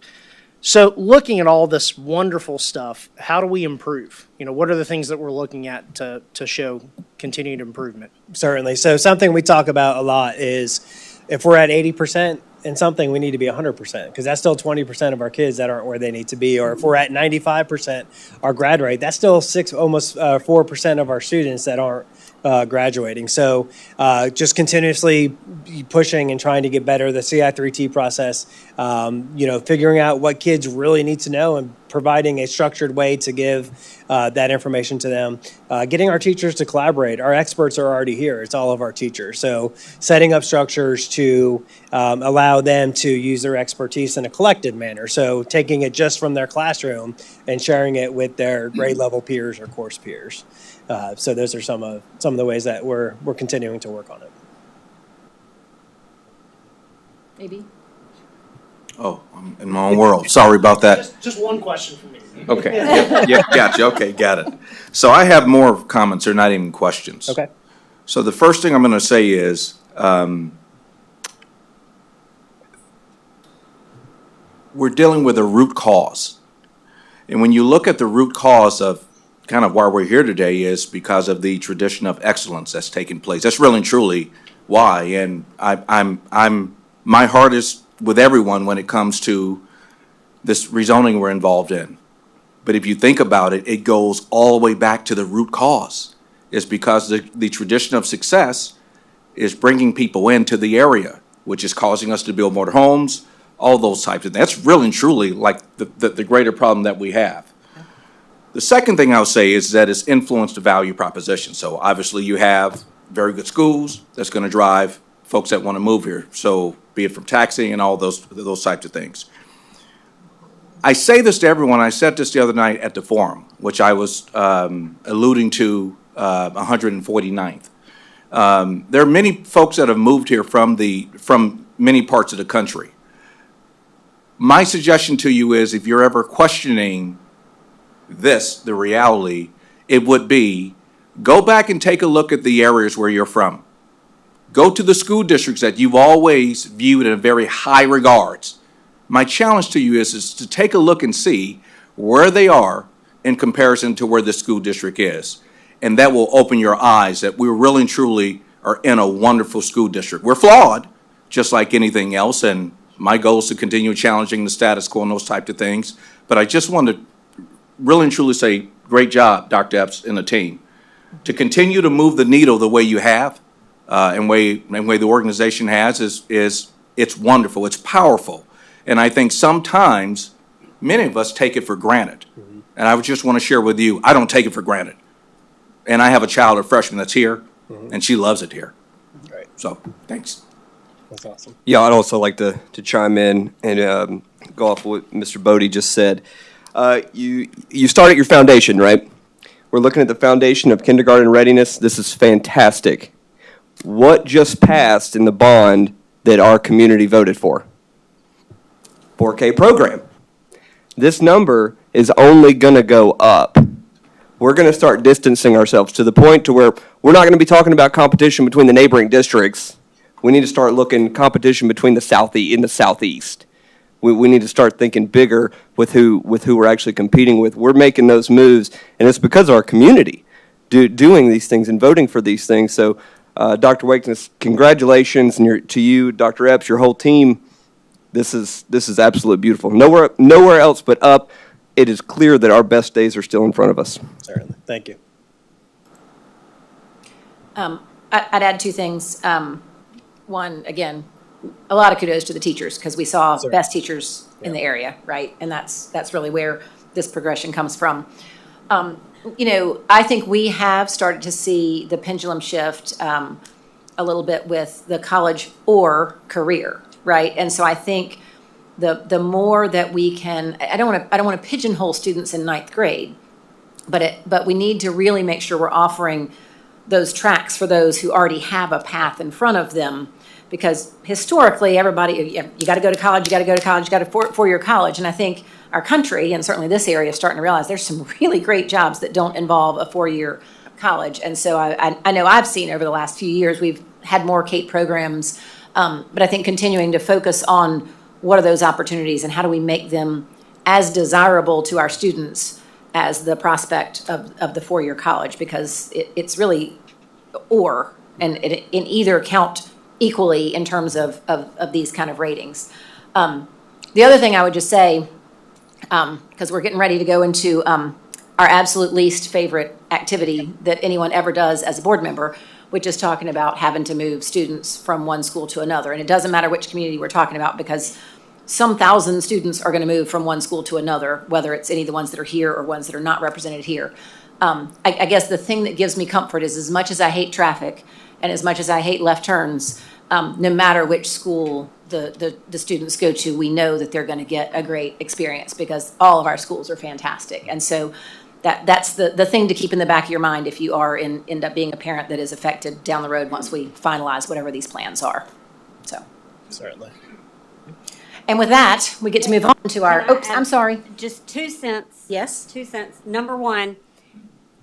So looking at all this wonderful stuff, how do we improve? What are the things that we're looking at to show continued improvement? Certainly. So something we talk about a lot is if we're at 80% in something, we need to be 100%, because that's still 20% of our kids that aren't where they need to be. Or if we're at 95%, our grad rate, that's still almost 4% of our students that aren't graduating. So just continuously pushing and trying to get better. The CI3T process, figuring out what kids really need to know and providing a structured way to give that information to them. Getting our teachers to collaborate. Our experts are already here. It's all of our teachers. So setting up structures to allow them to use their expertise in a collected manner. So taking it just from their classroom and sharing it with their grade level peers or course peers. So those are some of the ways that we're continuing to work on it. Maybe. Oh, I'm in my own world. Sorry about that. Just one question for me. Okay. Yeah, gotcha. Okay, got it. So I have more comments. They're not even questions. Okay. So the first thing I'm going to say is, we're dealing with a root cause. And when you look at the root cause of kind of why we're here today is because of the tradition of excellence that's taken place. That's really and truly why. And I'm my heart is with everyone when it comes to this rezoning we're involved in. But if you think about it, it goes all the way back to the root cause. It's because the tradition of success is bringing people into the area, which is causing us to build more homes, all those types of things. That's really and truly like the greater problem that we have. The second thing I'll say is that it's influenced the value proposition. So obviously you have very good schools that's going to drive folks that want to move here. So be it from taxing and all those types of things. I say this to everyone. I said this the other night at the forum, which I was alluding to 149th. There are many folks that have moved here from many parts of the country. My suggestion to you is if you're ever questioning the reality, it would be go back and take a look at the areas where you're from. Go to the school districts that you've always viewed in very high regards. My challenge to you is to take a look and see where they are in comparison to where the school district is. And that will open your eyes that we really and truly are in a wonderful school district. We're flawed, just like anything else, and my goal is to continue challenging the status quo and those types of things. But I just want to really and truly say, great job, Dr. Epps and the team. To continue to move the needle the way you have, and way the organization has, is it's wonderful, it's powerful. And I think sometimes many of us take it for granted. Mm-hmm. And I would just want to share with you, I don't take it for granted. And I have a child, a freshman that's here, mm-hmm. and she loves it here. Right. So, thanks. That's awesome. Yeah, I'd also like to chime in and go off what Mr. Bodie just said. You start at your foundation, right? We're looking at the foundation of kindergarten readiness. This is fantastic. What just passed in the bond that our community voted for? 4K program. This number is only going to go up. We're going to start distancing ourselves to the point to where we're not going to be talking about competition between the neighboring districts. We need to start looking competition between the southeast. We need to start thinking bigger with who we're actually competing with. We're making those moves, and it's because of our community doing these things and voting for these things. So, Dr. Wakeness, congratulations, and to you, Dr. Epps, your whole team. This is absolutely beautiful. Nowhere else but up. It is clear that our best days are still in front of us. Certainly. Thank you. I'd add two things. One, again, a lot of kudos to the teachers because we saw best teachers in the area, right? And that's really where this progression comes from. I think we have started to see the pendulum shift a little bit with the college or career, right? And so I think the more that we can, I don't want to pigeonhole students in ninth grade, but we need to really make sure we're offering those tracks for those who already have a path in front of them. Because historically, everybody, you got to go to college, you got to go to college, you got a four-year college. And I think our country, and certainly this area, is starting to realize there's some really great jobs that don't involve a four-year college. And so I know I've seen over the last few years, we've had more CAPE programs, but I think continuing to focus on what are those opportunities and how do we make them as desirable to our students as the prospect of the four-year college, because it's really and in either count equally in terms of these kind of ratings. The other thing I would just say, because we're getting ready to go into our absolute least favorite activity that anyone ever does as a board member, which is talking about having to move students from one school to another. And it doesn't matter which community we're talking about, because some thousand students are going to move from one school to another, whether it's any of the ones that are here or ones that are not represented here. I guess the thing that gives me comfort is, as much as I hate traffic and as much as I hate left turns, no matter which school the students go to, we know that they're going to get a great experience, because all of our schools are fantastic. And so that's the thing to keep in the back of your mind if you are end up being a parent that is affected down the road once we finalize whatever these plans are. So Certainly. And with that, we get to move on to our, oops, I'm sorry. Just 2 cents. Yes? 2 cents. Number one,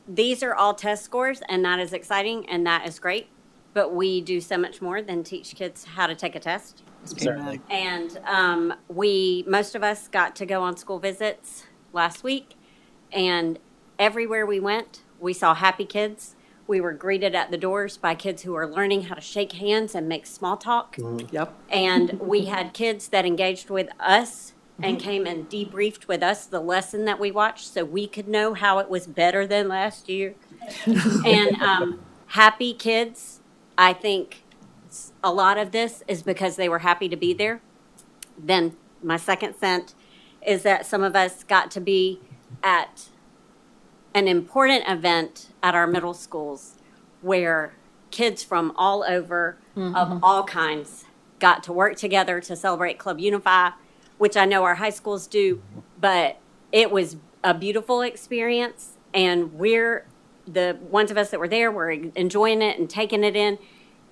these are all test scores, and that is exciting, and that is great. But we do so much more than teach kids how to take a test. Certainly. And most of us got to go on school visits last week, and everywhere we went, we saw happy kids. We were greeted at the doors by kids who are learning how to shake hands and make small talk. Yep. And we had kids that engaged with us and came and debriefed with us the lesson that we watched, so we could know how it was better than last year. And happy kids, I think a lot of this is because they were happy to be there. Then my second cent is that some of us got to be at an important event at our middle schools where kids from all over of all kinds got to work together to celebrate Club Unify, which I know our high schools do, but it was a beautiful experience, and the ones of us that were there were enjoying it and taking it in.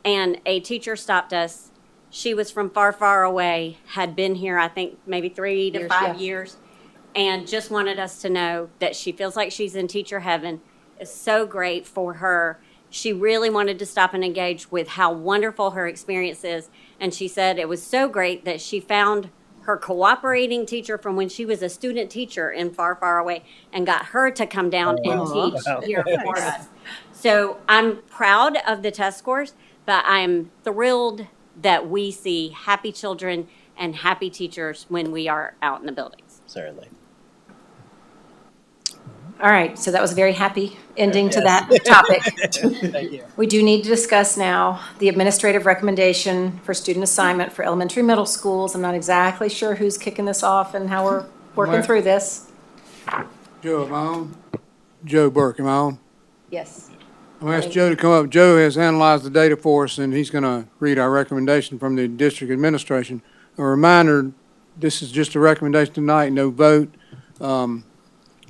And a teacher stopped us. She was from far, far away, had been here, I think, maybe 3 to 5 years, and just wanted us to know that she feels like she's in teacher heaven. It's so great for her. She really wanted to stop and engage with how wonderful her experience is. And she said it was so great that she found her cooperating teacher from when she was a student teacher in far, far away, and got her to come down and teach here for us. So I'm proud of the test scores, but I'm thrilled that we see happy children and happy teachers when we are out in the buildings. Certainly. All right, so that was a very happy ending to that topic. Thank you. We do need to discuss now the administrative recommendation for student assignment for elementary, middle schools. I'm not exactly sure who's kicking this off and how we're working through this. Joe, am I on? Joe Burke, am I on? Yes. I'm going to ask Joe to come up. Joe has analyzed the data for us, and he's going to read our recommendation from the district administration. A reminder, this is just a recommendation tonight, no vote.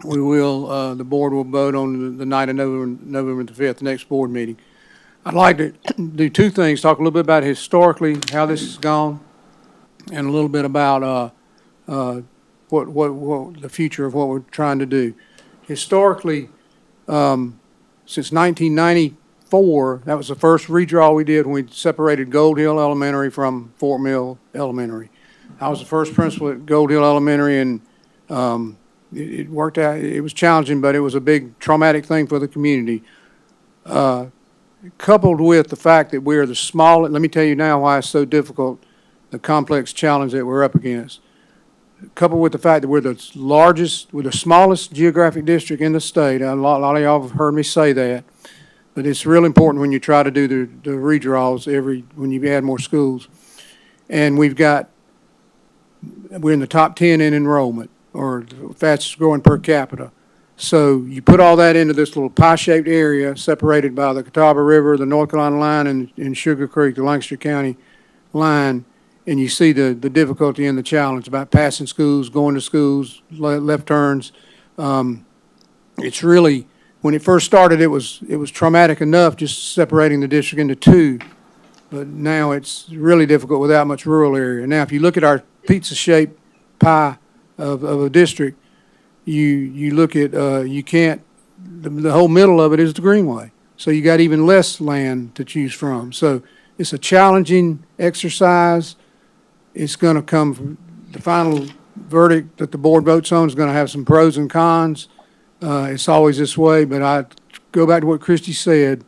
We will, the board will vote on the night of November the 5th, the next board meeting. I'd like to do 2 things, talk a little bit about historically how this has gone, and a little bit about what the future of what we're trying to do. Historically, since 1994, that was the first redraw we did when we separated Gold Hill Elementary from Fort Mill Elementary. I was the first principal at Gold Hill Elementary, and it worked out. It was challenging, but it was a big traumatic thing for the community. Coupled with the fact that we are the smallest, let me tell you now why it's so difficult, the complex challenge that we're up against. Coupled with the fact that we're the largest, we're the smallest geographic district in the state. A lot of y'all have heard me say that, but it's real important when you try to do the redraws when you add more schools. And we're in the top 10 in enrollment, or the fastest growing per capita. So you put all that into this little pie-shaped area separated by the Catawba River, the North Carolina line, and Sugar Creek, the Lancaster County line, and you see the difficulty and the challenge about passing schools, going to schools, left turns. It's really, when it first started, it was traumatic enough just separating the district into 2. but now it's really difficult without much rural area. Now, if you look at our pizza-shaped pie of a district, you look at, you can't, the whole middle of it is the greenway. So you got even less land to choose from. So it's a challenging exercise. It's going to come from the final verdict that the board votes on is going to have some pros and cons. It's always this way, but I go back to what Christy said.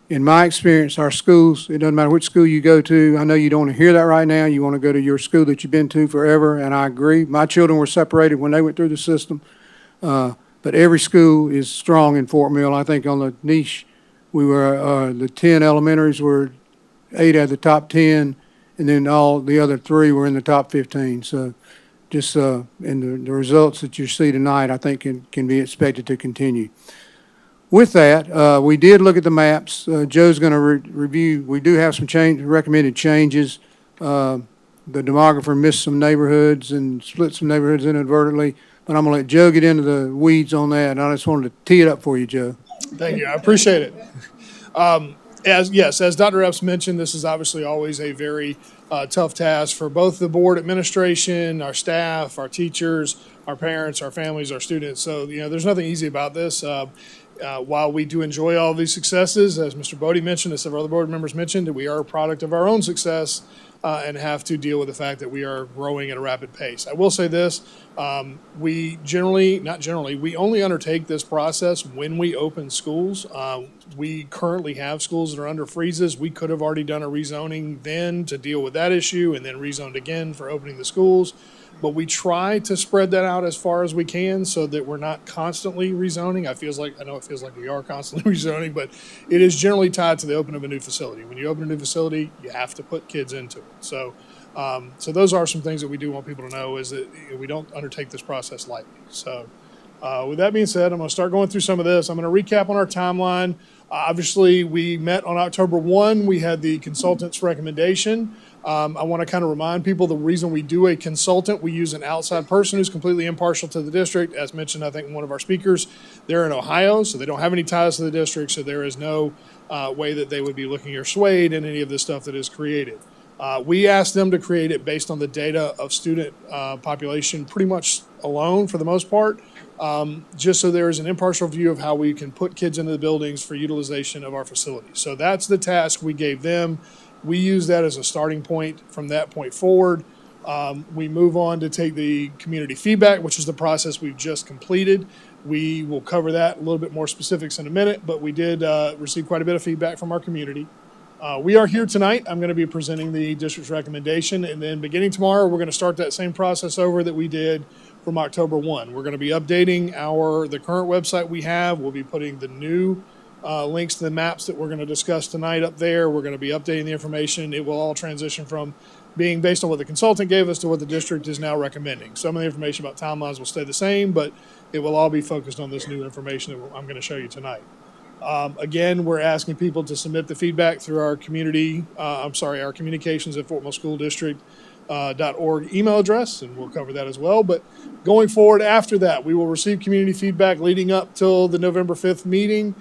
In my experience, our schools, it doesn't matter which school you go to. I know you don't want to hear that right now. You want to go to your school that you've been to forever, and I agree. My children were separated when they went through the system. But every school is strong in Fort Mill. I think on the niche, we were, the 10 elementaries were 8 out of the top 10, and then all the other 3 were in the top 15. So just, and the results that you see tonight, I think can be expected to continue. With that, we did look at the maps. Joe's going to review. We do have some recommended changes. The demographer missed some neighborhoods and split some neighborhoods inadvertently, but I'm going to let Joe get into the weeds on that. And I just wanted to tee it up for you, Joe. Thank you. I appreciate it. As Dr. Epps mentioned, this is obviously always a very tough task for both the board administration, our staff, our teachers, our parents, our families, our students. So, there's nothing easy about this. While we do enjoy all these successes, as Mr. Bodie mentioned, as several other board members mentioned, that we are a product of our own success and have to deal with the fact that we are growing at a rapid pace. I will say this, we only undertake this process when we open schools. We currently have schools that are under freezes. We could have already done a rezoning then to deal with that issue and then rezoned again for opening the schools. But we try to spread that out as far as we can so that we're not constantly rezoning. I know it feels like we are constantly rezoning, but it is generally tied to the opening of a new facility. When you open a new facility, you have to put kids into it. So those are some things that we do want people to know is that we don't undertake this process lightly. So with that being said, I'm going to start going through some of this. I'm going to recap on our timeline. Obviously, we met on October 1. We had the consultant's recommendation. I want to kind of remind people the reason we do a consultant, we use an outside person who's completely impartial to the district. As mentioned, I think one of our speakers, they're in Ohio, so they don't have any ties to the district, so there is no way that they would be looking or swayed in any of the stuff that is created. We asked them to create it based on the data of student population pretty much alone for the most part, just so there is an impartial view of how we can put kids into the buildings for utilization of our facilities. So that's the task we gave them. We use that as a starting point. From that point forward, we move on to take the community feedback, which is the process we've just completed. We will cover that a little bit more specifics in a minute, but we did receive quite a bit of feedback from our community. We are here tonight. I'm going to be presenting the district's recommendation, and then beginning tomorrow, we're going to start that same process over that we did from October 1. We're going to be updating the current website we have. We'll be putting the new links to the maps that we're going to discuss tonight up there. We're going to be updating the information. It will all transition from being based on what the consultant gave us to what the district is now recommending. Some of the information about timelines will stay the same, but it will all be focused on this new information that I'm going to show you tonight. Again, we're asking people to submit the feedback through our our communications at Fort Mill School District.org email address, and we'll cover that as well. But going forward after that, we will receive community feedback leading up till the November 5th meeting.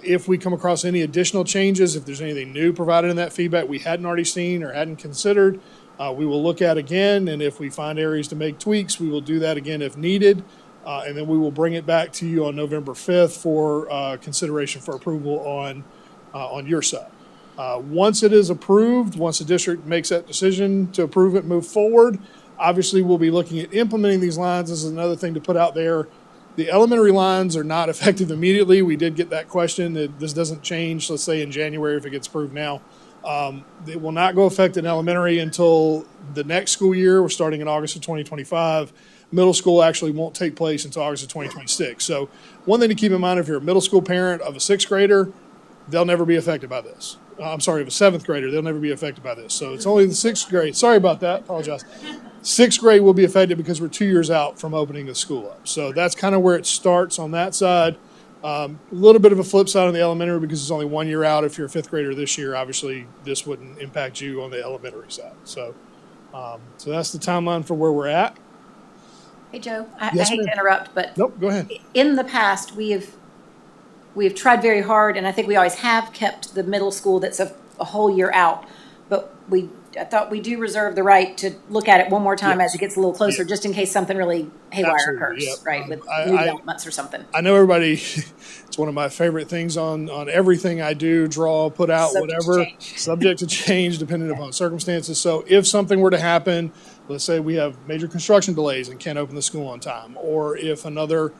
If we come across any additional changes, if there's anything new provided in that feedback we hadn't already seen or hadn't considered, we will look at again. And if we find areas to make tweaks, we will do that again if needed. And then we will bring it back to you on November 5th for consideration for approval on your side. Once it is approved, once the district makes that decision to approve it, move forward, obviously we'll be looking at implementing these lines. This is another thing to put out there. The elementary lines are not effective immediately. We did get that question. That this doesn't change, let's say in January if it gets approved now. It will not go effective in elementary until the next school year. We're starting in August of 2025. Middle school actually won't take place until August of 2026. So one thing to keep in mind, if you're a middle school parent of a 6th grader, they'll never be affected by this. Of a 7th grader, they'll never be affected by this. So it's only the 6th grade. Sorry about that. Apologize. 6th grade will be affected because we're 2 years out from opening the school up. So that's kind of where it starts on that side. A little bit of a flip side on the elementary because it's only 1 year out. If you're a 5th grader this year, obviously this wouldn't impact you on the elementary side. So that's the timeline for where we're at. Hey, Joe, I Yes, hate ma'am. to interrupt, but Nope, go ahead. in the past, we have tried very hard, and I think we always have kept the middle school that's a a whole year out. But I thought we do reserve the right to look at it one more time as it gets a little closer, just in case something really haywire Absolutely, occurs, yep. right, with I- new I- developments or something. I know everybody, it's one of my favorite things on everything I do, draw, put out, Subject to whatever, change. subject to change depending upon circumstances. So if something were to happen, let's say we have major construction delays and can't open the school on time, or if another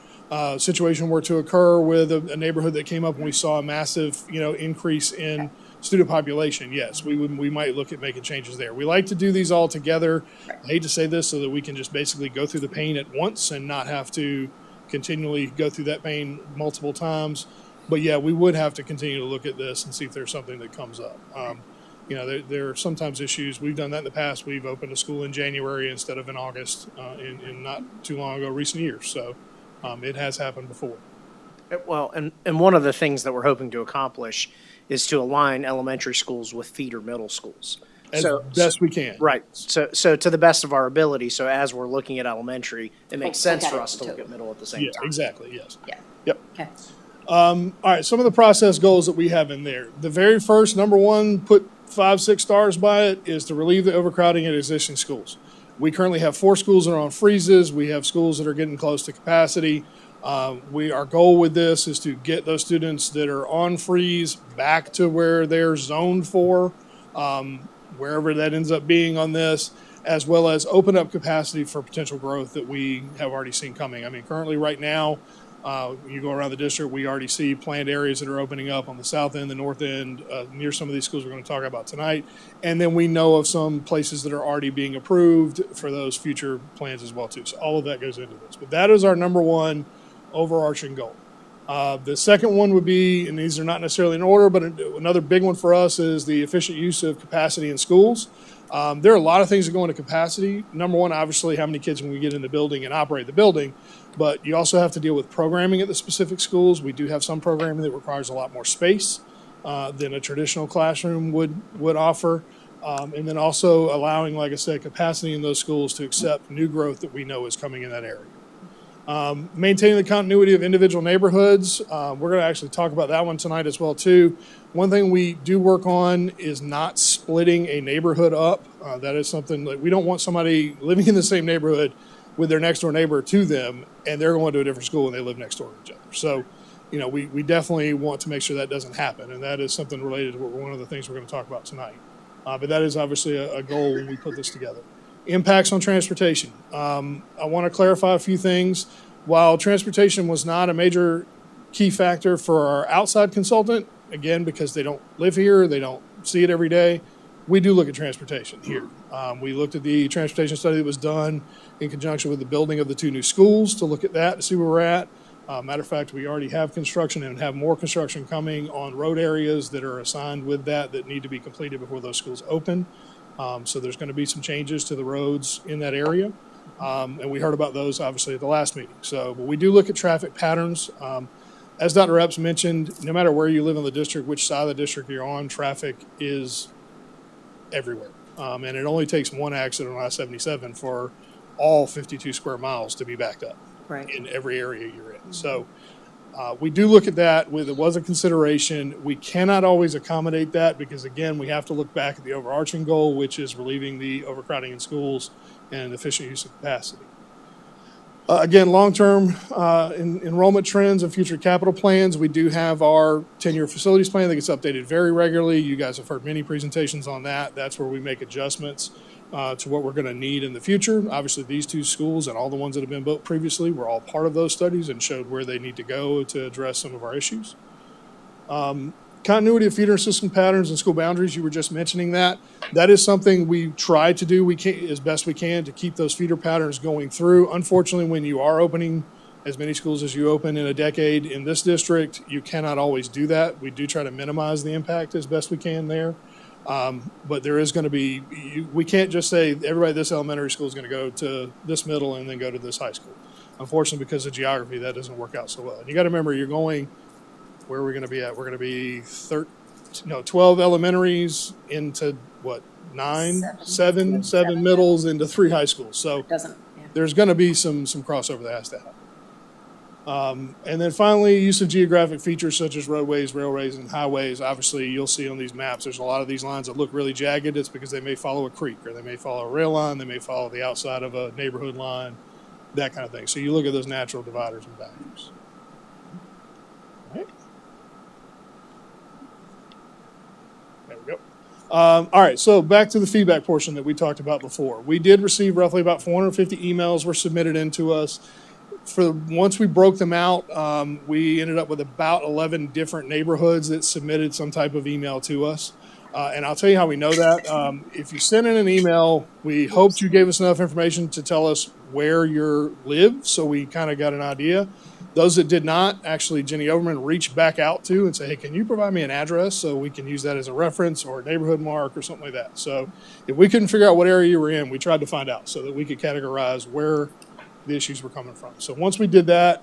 situation were to occur with a neighborhood that came up and we saw a massive, increase in student population, yes, we might look at making changes there. We like to do these all together. I hate to say this, so that we can just basically go through the pain at once and not have to continually go through that pain multiple times. But yeah, we would have to continue to look at this and see if there's something that comes up. There are sometimes issues. We've done that in the past. We've opened a school in January instead of in August in not too long ago, recent years. So it has happened before. Well, and one of the things that we're hoping to accomplish is to align elementary schools with feeder middle schools. As best we can. Right. So to the best of our ability, so as we're looking at elementary, it makes sense for us to look at middle at the same time. Exactly, yes. Yeah. Yep. Okay. All right, some of the process goals that we have in there. The very first, number one, put 5-6 stars by it, is to relieve the overcrowding at existing schools. We currently have 4 schools that are on freezes. We have schools that are getting close to capacity. Our goal with this is to get those students that are on freeze back to where they're zoned for, wherever that ends up being on this, as well as open up capacity for potential growth that we have already seen coming. I mean, currently right now, you go around the district, we already see planned areas that are opening up on the south end, the north end, near some of these schools we're going to talk about tonight. And then we know of some places that are already being approved for those future plans as well too. So all of that goes into this. But that is our number one overarching goal. The second one would be, and these are not necessarily in order, but another big one for us is the efficient use of capacity in schools. There are a lot of things that go into capacity. Number one, obviously, how many kids can we get in the building and operate the building, but you also have to deal with programming at the specific schools. We do have some programming that requires a lot more space than a traditional classroom would offer. And then also allowing, like I said, capacity in those schools to accept new growth that we know is coming in that area. Maintaining the continuity of individual neighborhoods. We're going to actually talk about that one tonight as well too. One thing we do work on is not splitting a neighborhood up. That is something that we don't want somebody living in the same neighborhood with their next door neighbor to them, and they're going to a different school and they live next door to each other. So, we definitely want to make sure that doesn't happen, and that is something related to one of the things we're going to talk about tonight. But that is obviously a goal when we put this together. Impacts on transportation. I want to clarify a few things. While transportation was not a major key factor for our outside consultant, again, because they don't live here, they don't see it every day, we do look at transportation here. We looked at the transportation study that was done in conjunction with the building of the 2 new schools to look at that, to see where we're at. Matter of fact, we already have construction and have more construction coming on road areas that are assigned with that need to be completed before those schools open. So there's going to be some changes to the roads in that area. And we heard about those obviously at the last meeting. But we do look at traffic patterns. As Dr. Epps mentioned, no matter where you live in the district, which side of the district you're on, traffic is everywhere. And it only takes one accident on I-77 for all 52 square miles to be backed up in every area you're in. So we do look at that it was a consideration. We cannot always accommodate that because, again, we have to look back at the overarching goal, which is relieving the overcrowding in schools and efficient use of capacity. Again, long-term enrollment trends and future capital plans. We do have our 10-year facilities plan that gets updated very regularly. You guys have heard many presentations on that. That's where we make adjustments to what we're going to need in the future. Obviously, these 2 schools and all the ones that have been built previously were all part of those studies and showed where they need to go to address some of our issues. Continuity of feeder system patterns and school boundaries, you were just mentioning that. That is something we try to do as best we can to keep those feeder patterns going through. Unfortunately, when you are opening as many schools as you open in a decade in this district, you cannot always do that. We do try to minimize the impact as best we can there. But there is going to be, we can't just say everybody at this elementary school is going to go to this middle and then go to this high school. Unfortunately, because of geography, that doesn't work out so well. And you got to remember, you're going, where are we going to be at? We're going to be 12 elementaries into seven middles into 3 high schools. So there's going to be some crossover that has to happen. And then finally, use of geographic features such as roadways, railways, and highways. Obviously, you'll see on these maps, there's a lot of these lines that look really jagged. It's because they may follow a creek, or they may follow a rail line, they may follow the outside of a neighborhood line, that kind of thing. So you look at those natural dividers and boundaries. All right. There we go. All right, so back to the feedback portion that we talked about before. We did receive roughly about 450 emails were submitted into us. Once we broke them out, we ended up with about 11 different neighborhoods that submitted some type of email to us. And I'll tell you how we know that. If you send in an email, we hoped you gave us enough information to tell us where you live, so we kind of got an idea. Those that did not, actually, Jenny Overman reached back out to and say, hey, can you provide me an address so we can use that as a reference or a neighborhood mark or something like that. So if we couldn't figure out what area you were in, we tried to find out so that we could categorize where the issues were coming from. So once we did that,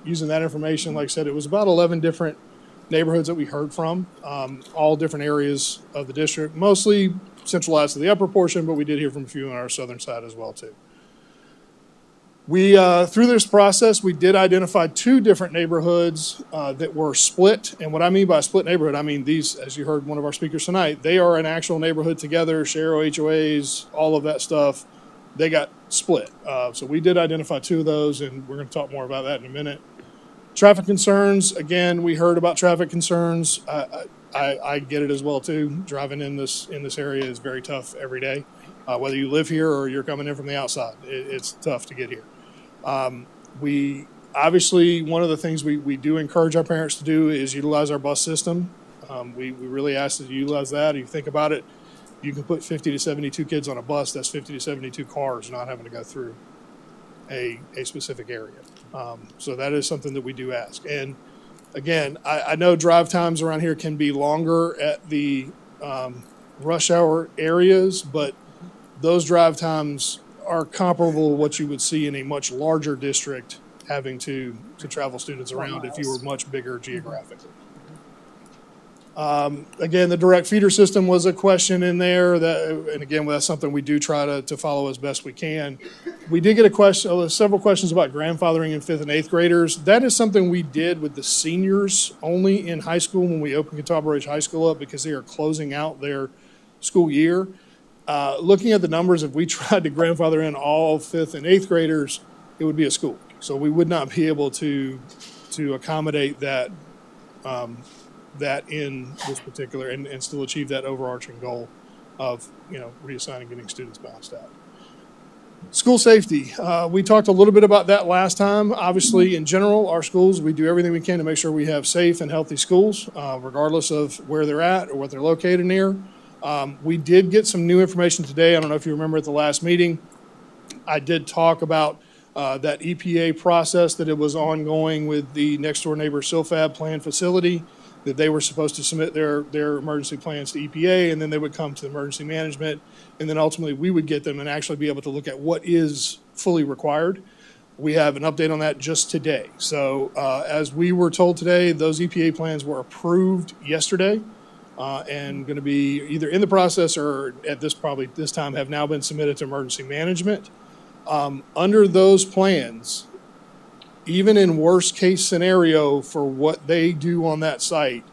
using that information, like I said, it was about 11 different neighborhoods that we heard from, all different areas of the district, mostly centralized to the upper portion, but we did hear from a few on our southern side as well too. We, through this process, we did identify 2 different neighborhoods that were split. And what I mean by split neighborhood, I mean these, as you heard one of our speakers tonight, they are an actual neighborhood together, share HOAs, all of that stuff. They got split. So we did identify 2 of those, and we're going to talk more about that in a minute. Traffic concerns, again, we heard about traffic concerns. I get it as well too. Driving in this area is very tough every day. Whether you live here or you're coming in from the outside, it's tough to get here. We obviously, one of the things we do encourage our parents to do is utilize our bus system. We really ask that you utilize that. If you think about it, you can put 50 to 72 kids on a bus. That's 50 to 72 cars not having to go through a specific area. So that is something that we do ask. And again, I know drive times around here can be longer at the rush hour areas, but those drive times are comparable to what you would see in a much larger district having to travel students around if you were much bigger geographically. Again, the direct feeder system was a question in there, and again, that's something we do try to follow as best we can. We did get several questions about grandfathering in 5th and 8th graders. That is something we did with the seniors only in high school when we opened Catawba Ridge High School up because they are closing out their school year. Looking at the numbers, if we tried to grandfather in all 5th and 8th graders, it would be a school. So we would not be able to accommodate that in this particular and still achieve that overarching goal of, reassigning, getting students bounced out. School safety. We talked a little bit about that last time. Obviously, in general, our schools, we do everything we can to make sure we have safe and healthy schools, regardless of where they're at or what they're located near. We did get some new information today. I don't know if you remember at the last meeting, I did talk about that EPA process that it was ongoing with the next door neighbor Silfab plant facility, that they were supposed to submit their emergency plans to EPA, and then they would come to emergency management, and then ultimately we would get them and actually be able to look at what is fully required. We have an update on that just today. So as we were told today, those EPA plans were approved yesterday and going to be either in the process or at this time have now been submitted to emergency management. Under those plans, even in worst case scenario for what they do on that site,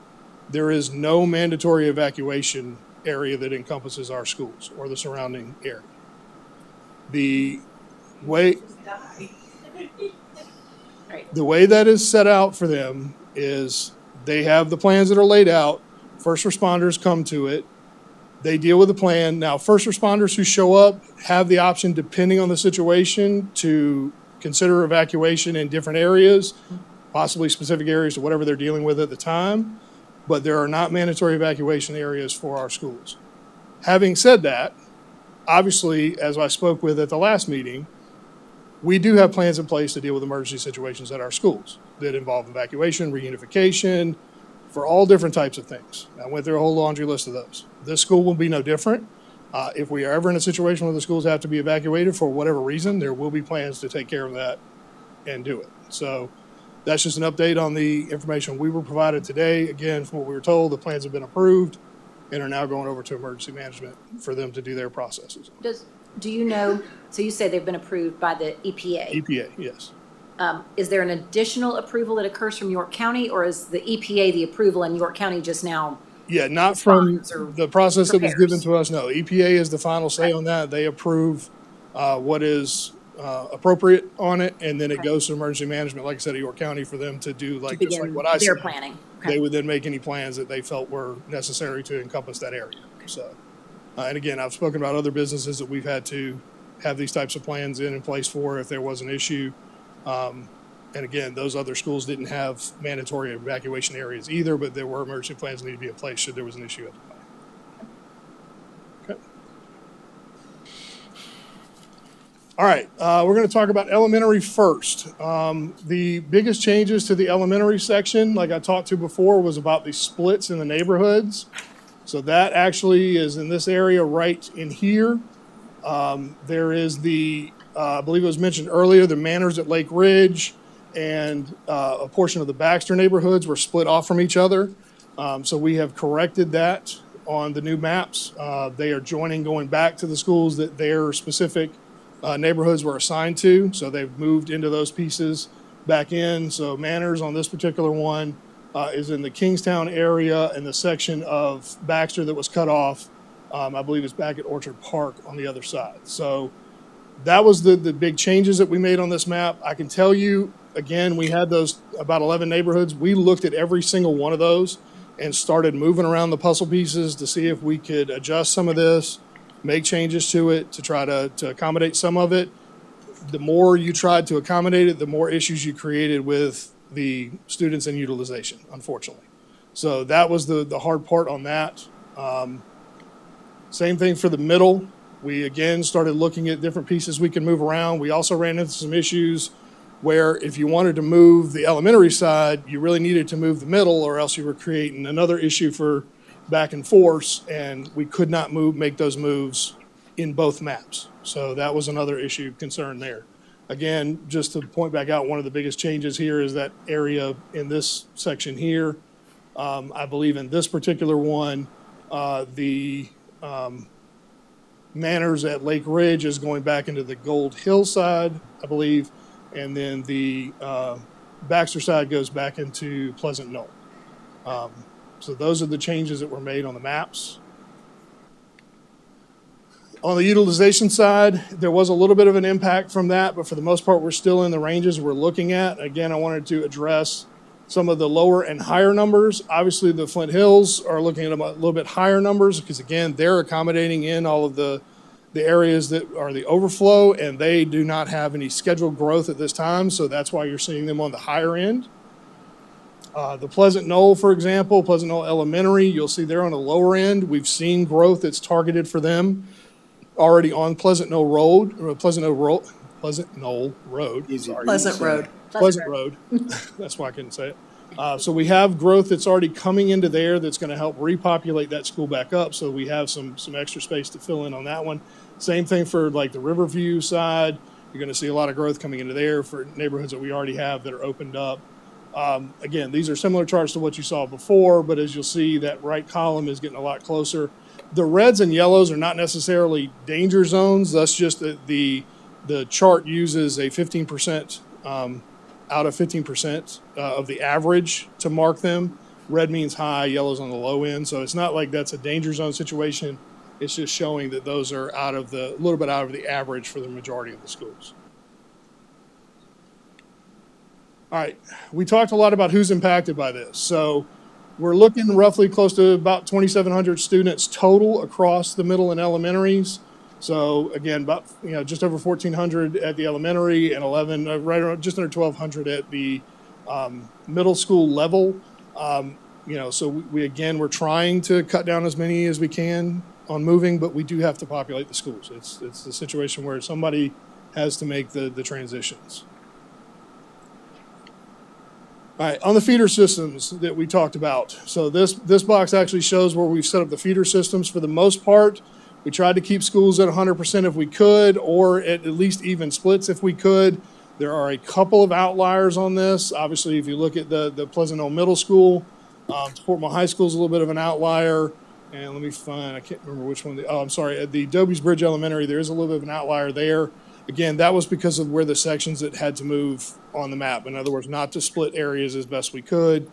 there is no mandatory evacuation area that encompasses our schools or the surrounding area. The way that is set out for them is they have the plans that are laid out. First responders come to it. They deal with the plan. Now, first responders who show up have the option, depending on the situation, to consider evacuation in different areas, possibly specific areas to whatever they're dealing with at the time, but there are not mandatory evacuation areas for our schools. Having said that, obviously, as I spoke with at the last meeting, we do have plans in place to deal with emergency situations at our schools that involve evacuation, reunification, for all different types of things. I went through a whole laundry list of those. This school will be no different. If we are ever in a situation where the schools have to be evacuated for whatever reason, there will be plans to take care of that and do it. So that's just an update on the information we were provided today. Again, from what we were told, the plans have been approved and are now going over to emergency management for them to do their processes. Do you know, so you say they've been approved by the EPA? EPA, yes. Is there an additional approval that occurs from York County, or is the EPA the approval and York County just now? Yeah, not from responds or the process that was given prepares? to us, no. EPA is the final say on that. They approve what is appropriate on it, and then it goes to emergency management, like I said, at York County, for them to do, like, just like begin what I their said. planning. They would then make any plans that they felt were necessary to encompass that area. So, and again, I've spoken about other businesses that we've had to have these types of plans in place for if there was an issue. And again, those other schools didn't have mandatory evacuation areas either, but there were emergency plans that needed to be in place should there was an issue at the time. Okay. All right, we're going to talk about elementary first. The biggest changes to the elementary section, like I talked to before, was about the splits in the neighborhoods. So that actually is in this area right in here. There is the, I believe it was mentioned earlier, the Manors at Lake Ridge and a portion of the Baxter neighborhoods were split off from each other. So we have corrected that on the new maps. They are joining, going back to the schools that their specific neighborhoods were assigned to. So they've moved into those pieces back in. So Manors on this particular one is in the Kingstown area, and the section of Baxter that was cut off, I believe it's back at Orchard Park on the other side. So that was the big changes that we made on this map. I can tell you, again, we had those about 11 neighborhoods. We looked at every single one of those and started moving around the puzzle pieces to see if we could adjust some of this, make changes to it to try to accommodate some of it. The more you tried to accommodate it, the more issues you created with the students and utilization, unfortunately. So that was the hard part on that. Same thing for the middle. We again started looking at different pieces we can move around. We also ran into some issues where if you wanted to move the elementary side, you really needed to move the middle, or else you were creating another issue for back and forth, and we could not make those moves in both maps. So that was another issue, concern there. Again, just to point back out, one of the biggest changes here is that area in this section here. I believe in this particular one, the Manors at Lake Ridge is going back into the Gold Hill side, I believe, and then the Baxter side goes back into Pleasant Knoll. So those are the changes that were made on the maps. On the utilization side, there was a little bit of an impact from that, but for the most part, we're still in the ranges we're looking at. Again, I wanted to address some of the lower and higher numbers. Obviously, the Flint Hills are looking at a little bit higher numbers because, again, they're accommodating in all of the areas that are the overflow, and they do not have any scheduled growth at this time, so that's why you're seeing them on the higher end. The Pleasant Knoll, for example, Pleasant Knoll Elementary, you'll see they're on the lower end. We've seen growth that's targeted for them already on Pleasant Knoll Road. Pleasant Knoll Road. Pleasant Road. That's why I couldn't say it. So we have growth that's already coming into there that's going to help repopulate that school back up. So we have some extra space to fill in on that one. Same thing for like the Riverview side. You're going to see a lot of growth coming into there for neighborhoods that we already have that are opened up. Again, these are similar charts to what you saw before, but as you'll see, that right column is getting a lot closer. The reds and yellows are not necessarily danger zones. That's just that the chart uses a 15% out of 15% of the average to mark them. Red means high, yellow's on the low end. So it's not like that's a danger zone situation. It's just showing that those are a little bit out of the average for the majority of the schools. All right, we talked a lot about who's impacted by this. So we're looking roughly close to about 2,700 students total across the middle and elementaries. So again, about just over 1,400 at the elementary and right around just under 1,200 at the middle school level. So we're trying to cut down as many as we can on moving, but we do have to populate the schools. It's the situation where somebody has to make the transitions. All right, on the feeder systems that we talked about. So this box actually shows where we've set up the feeder systems. For the most part, we tried to keep schools at 100% if we could, or at least even splits if we could. There are a couple of outliers on this. Obviously, if you look at the Pleasant Knoll Middle School, Fort Mill High School is a little bit of an outlier. And let me find, I can't remember which one. I'm sorry, at the Doby's Bridge Elementary, there is a little bit of an outlier there. again, that was because of where the sections that had to move on the map. In other words, not to split areas as best we could.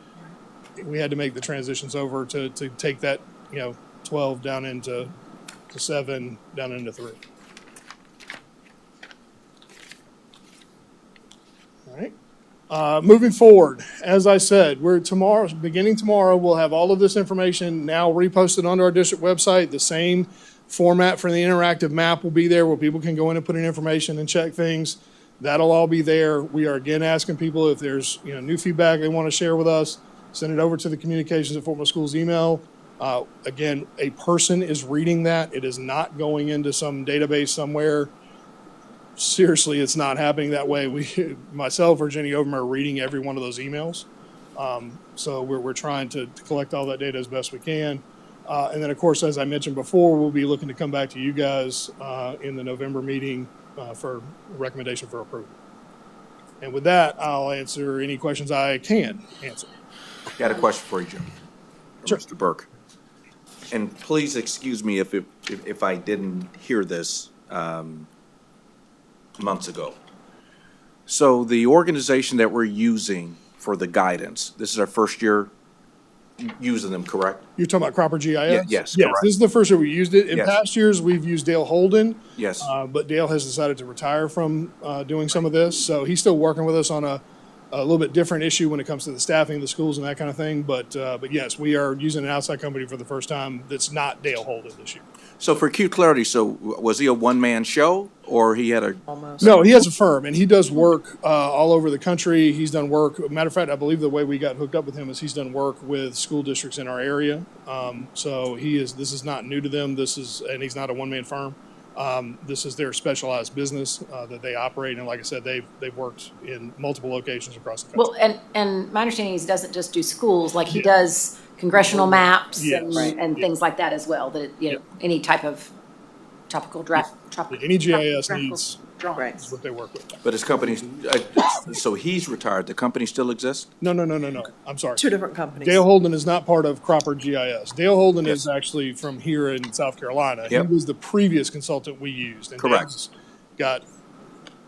We had to make the transitions over to take that, 12 down into 7, down into 3. All right. Moving forward, as I said, beginning tomorrow, we'll have all of this information now reposted onto our district website. The same format for the interactive map will be there where people can go in and put in information and check things. That'll all be there. We are again asking people if there's new feedback they want to share with us, send it over to the communications at Fort Mill Schools email. Again, a person is reading that. It is not going into some database somewhere. Seriously, it's not happening that way. Myself or Jenny Overman are reading every one of those emails. So we're trying to collect all that data as best we can. And then, of course, as I mentioned before, we'll be looking to come back to you guys in the November meeting for recommendation for approval. And with that, I'll answer any questions I can answer. Got a question for you, Jim. Sure. Mr. Burke. And please excuse me if I didn't hear this months ago. So the organization that we're using for the guidance, this is our first year using them, correct? You're talking about Cropper GIS? Yes, Yes, correct. this is the first year we used it. In Yes. past years, we've used Dale Holden. Yes. But Dale has decided to retire from doing some of this. So he's still working with us on a little bit different issue when it comes to the staffing of the schools and that kind of thing. But yes, we are using an outside company for the first time that's not Dale Holden this year. So for acute clarity, so was he a one-man show or he had a? Almost. No, he has a firm, and he does work all over the country. He's done work. Matter of fact, I believe the way we got hooked up with him is he's done work with school districts in our area. So this is not new to them. And he's not a one-man firm. This is their specialized business that they operate, and like I said, they've worked in multiple locations across the country. Well, and my understanding is he doesn't just do schools, like he does congressional maps Yes. and things like that as well, that, any type of tropical Any GIS graphical needs drawings. is what they work with. But his company's, so he's retired, the company still exists? No. I'm sorry. 2 different companies. Dale Holden is not part of Cropper GIS. Dale Holden is actually from here in South Carolina. Yep. He was the previous consultant we used. And Correct. Dale's got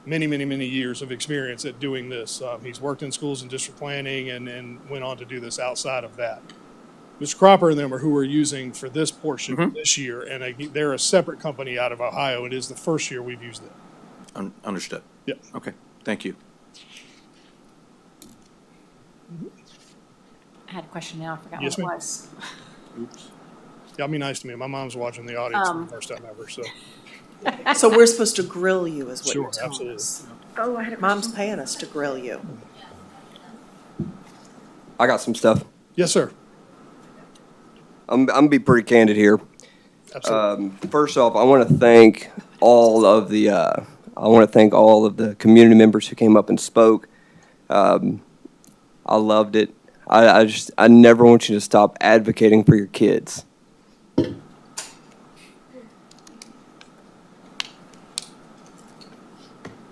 many, many, many years of experience at doing this. He's worked in schools and district planning and went on to do this outside of that. Mr. Cropper and them are who we're using for this portion this year, and they're a separate company out of Ohio. It is the first year we've used them. Understood. Yeah. Okay, thank you. I had a question now, I forgot Yes, what it ma'am. was. Oops. Y'all be nice to me. My mom's watching the audience for the first time ever, so. So we're supposed to grill you is what Sure, you're telling absolutely. us. Oh, I had a Mom's paying us to grill you. I got some stuff. Yes, sir. I'm gonna be pretty candid here. Absolutely. First off, I want to thank all of the community members who came up and spoke. I loved it. I never want you to stop advocating for your kids.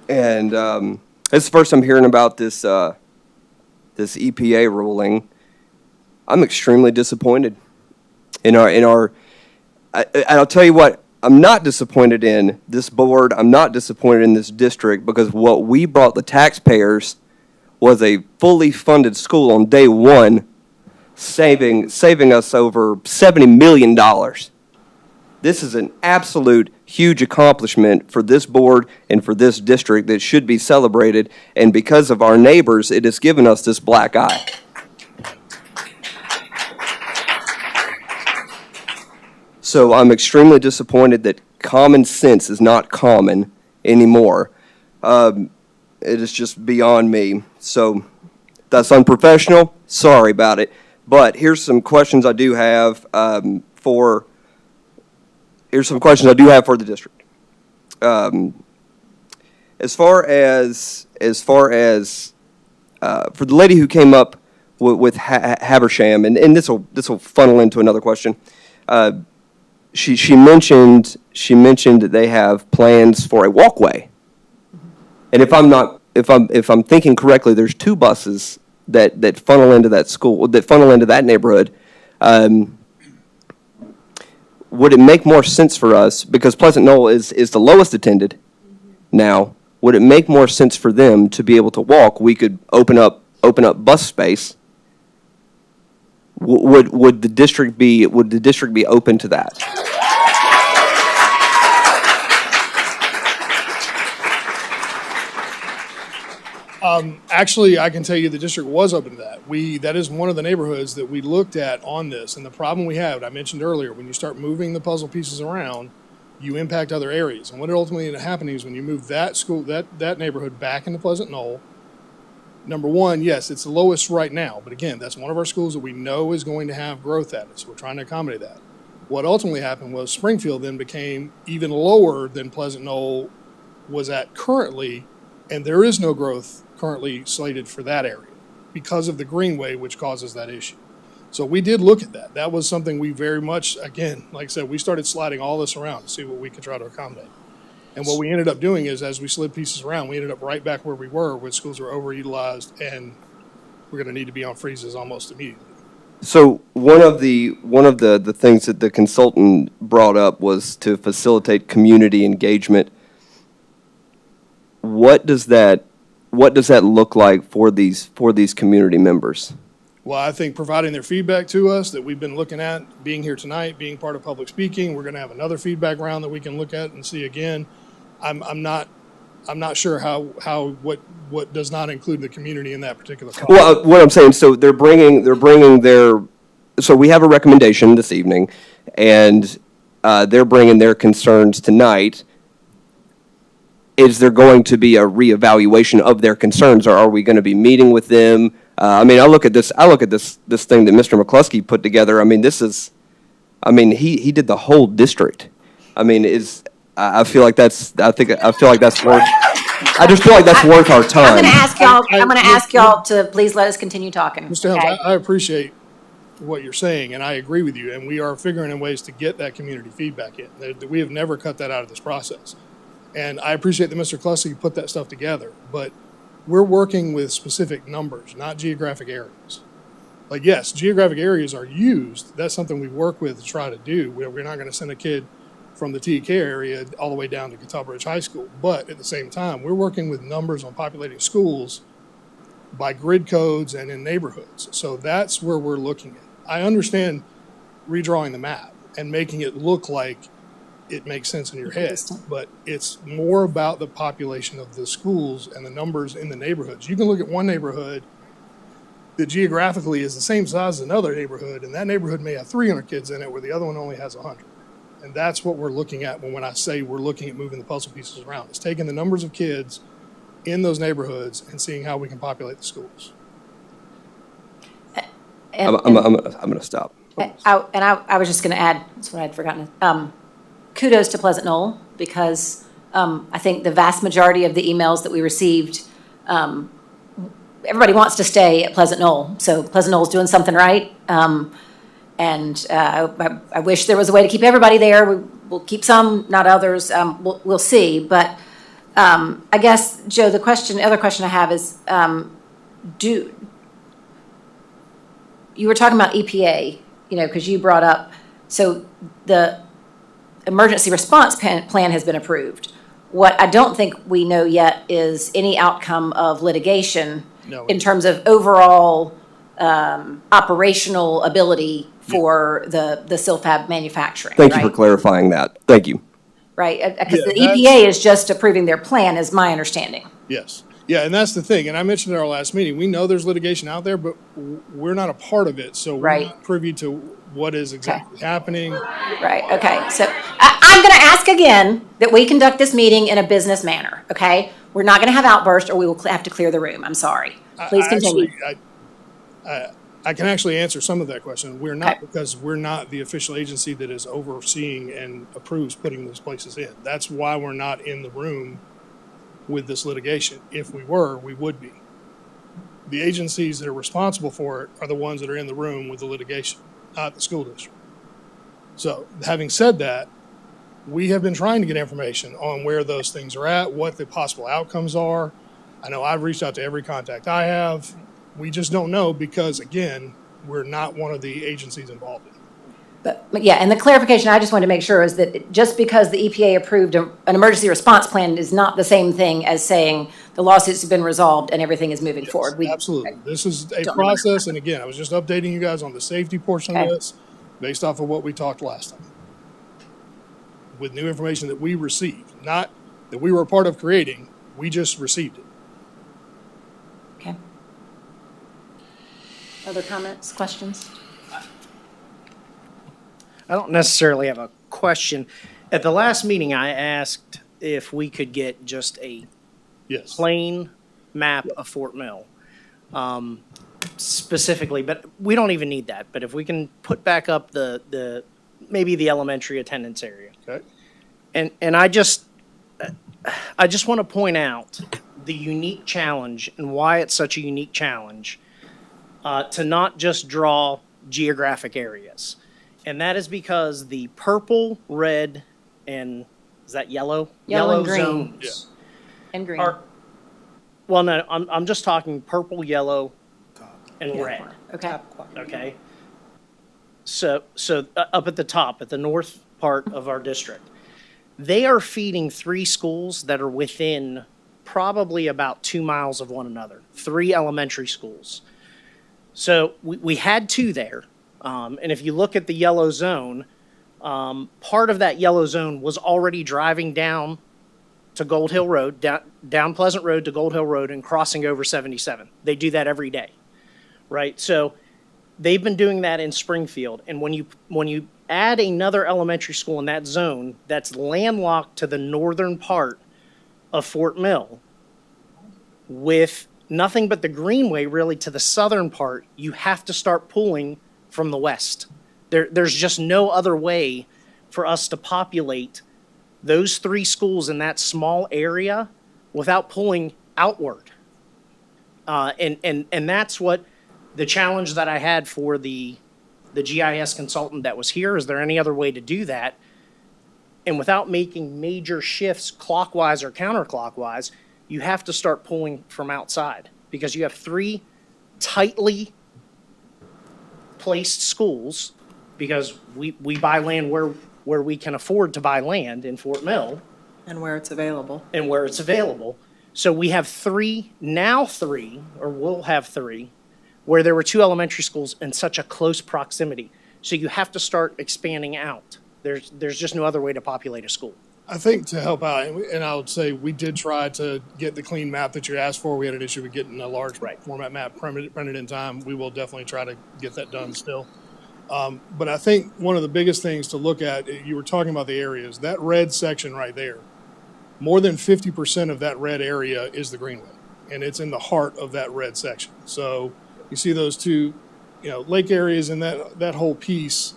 And this is the first I'm hearing about this EPA ruling. I'm extremely disappointed in our. I'll tell you what. I'm not disappointed in this board. I'm not disappointed in this district because what we brought the taxpayers was a fully funded school on day one, saving us over $70 million. This is an absolute huge accomplishment for this board and for this district that should be celebrated. And because of our neighbors, it has given us this black eye. So I'm extremely disappointed that common sense is not common anymore. It is just beyond me. So that's unprofessional. Sorry about it. But here's some questions I do have for the district. As far as for the lady who came up with Habersham, and this will funnel into another question. She mentioned that they have plans for a walkway, and if I'm thinking correctly, there's 2 buses that funnel into that school, that funnel into that neighborhood. Would it make more sense for us, because Pleasant Knoll is the lowest attended, now, would it make more sense for them to be able to walk? We could open up bus space. Would the district be open to that? Actually, I can tell you the district was open to that. That is one of the neighborhoods that we looked at on this. And the problem we have, I mentioned earlier, when you start moving the puzzle pieces around, you impact other areas. And what ultimately ended up happening is when you move that school, that neighborhood back into Pleasant Knoll, number one, yes, it's the lowest right now. But again, that's one of our schools that we know is going to have growth at it. So we're trying to accommodate that. What ultimately happened was Springfield then became even lower than Pleasant Knoll was at currently, and there is no growth currently slated for that area because of the greenway, which causes that issue. So we did look at that. That was something we very much, again, like I said, we started sliding all this around to see what we could try to accommodate. And what we ended up doing is, as we slid pieces around, we ended up right back where we were when schools were overutilized and we're going to need to be on freezes almost immediately. So one of the things that the consultant brought up was to facilitate community engagement. What does that look like for these community members? Well, I think providing their feedback to us that we've been looking at, being here tonight, being part of public speaking, we're going to have another feedback round that we can look at and see again. I'm not sure what does not include the community in that particular call. Well, what I'm saying, so they're bringing their. So we have a recommendation this evening, and they're bringing their concerns tonight. Is there going to be a reevaluation of their concerns, or are we going to be meeting with them? I mean, I look at this thing that Mr. McCluskey put together. I mean, he did the whole district. I mean, I feel like that's worth. I just feel like that's worth our time. I'm going to ask y'all to please let us continue talking. Mr. Helms, I appreciate what you're saying, and I agree with you, and we are figuring in ways to get that community feedback in. We have never cut that out of this process. And I appreciate that Mr. Clussy put that stuff together, but we're working with specific numbers, not geographic areas. Like, yes, geographic areas are used. That's something we work with to try to do. We're not going to send a kid from the TK area all the way down to Catawba Ridge High School. But at the same time, we're working with numbers on populating schools by grid codes and in neighborhoods. So that's where we're looking at. I understand redrawing the map and making it look like it makes sense in your head, but it's more about the population of the schools and the numbers in the neighborhoods. You can look at one neighborhood that geographically is the same size as another neighborhood, and that neighborhood may have 300 kids in it where the other one only has 100. And that's what we're looking at when I say we're looking at moving the puzzle pieces around. It's taking the numbers of kids in those neighborhoods and seeing how we can populate the schools. I'm going to stop. I was just going to add, that's what I'd forgotten. Kudos to Pleasant Knoll, because I think the vast majority of the emails that we received, everybody wants to stay at Pleasant Knoll. So Pleasant Knoll's doing something right. And I wish there was a way to keep everybody there. We'll keep some, not others. We'll see. But I guess, Joe, the other question I have is, you were talking about EPA, because you brought up, so the emergency response plan has been approved. What I don't think we know yet is any outcome of litigation in terms of overall operational ability for the SILFAB manufacturing. Thank you for clarifying that. Thank you. Right, because the EPA is just approving their plan, is my understanding. Yes. Yeah, and that's the thing. And I mentioned at our last meeting, we know there's litigation out there, but we're not a part of it. So we're not privy to what is exactly happening. Right, okay. So I'm going to ask again that we conduct this meeting in a business manner, okay? We're not going to have outbursts or we will have to clear the room. I'm sorry. Please continue. I can actually answer some of that question. We're not, because we're not the official agency that is overseeing and approves putting those places in. That's why we're not in the room with this litigation. If we were, we would be. The agencies that are responsible for it are the ones that are in the room with the litigation, not the school district. So having said that, we have been trying to get information on where those things are at, what the possible outcomes are. I know I've reached out to every contact I have. We just don't know because, again, we're not one of the agencies involved in it. But yeah, and the clarification I just wanted to make sure is that just because the EPA approved an emergency response plan is not the same thing as saying the lawsuits have been resolved and everything is moving forward. Absolutely. This is a Don't process, and again, I was just updating you guys on the safety portion of Okay. this, based off of what we talked last time. With new information that we received, not that we were a part of creating, we just received it. Okay. Other comments, questions? I don't necessarily have a question. At the last meeting, I asked if we could get just a Yes. plain map of Fort Mill, specifically, but we don't even need that. But if we can put back up maybe the elementary attendance area. Okay. And I just want to point out the unique challenge and why it's such a unique challenge to not just draw geographic areas. And that is because the purple, red, and is that yellow? Yellow and green. Zones And green. well, no, I'm just talking purple, yellow, and red. Okay. Okay. So up at the top, at the north part of our district, they are feeding 3 schools that are within probably about 2 miles of one another, 3 elementary schools. So we had 2 there. And if you look at the yellow zone, part of that yellow zone was already driving down to Gold Hill Road, down Pleasant Road to Gold Hill Road and crossing over 77. They do that every day, right? So they've been doing that in Springfield. And when you add another elementary school in that zone that's landlocked to the northern part of Fort Mill with nothing but the greenway really to the southern part, you have to start pulling from the west. There's just no other way for us to populate those 3 schools in that small area without pulling outward. And that's what the challenge that I had for the GIS consultant that was here. Is there any other way to do that? And without making major shifts clockwise or counterclockwise, you have to start pulling from outside because you have 3 tightly placed schools because we buy land where we can afford to buy land in Fort Mill. And where it's available. And where it's available. So we have 3, or we'll have 3, where there were 2 elementary schools in such a close proximity. So you have to start expanding out. There's just no other way to populate a school. I think to help out, and I would say we did try to get the clean map that you asked for. We had an issue with getting a large format map printed in time. We will definitely try to get that done still. But I think one of the biggest things to look at, you were talking about the areas, that red section right there, more than 50% of that red area is the greenway. And it's in the heart of that red section. So you see those 2, lake areas and that whole piece,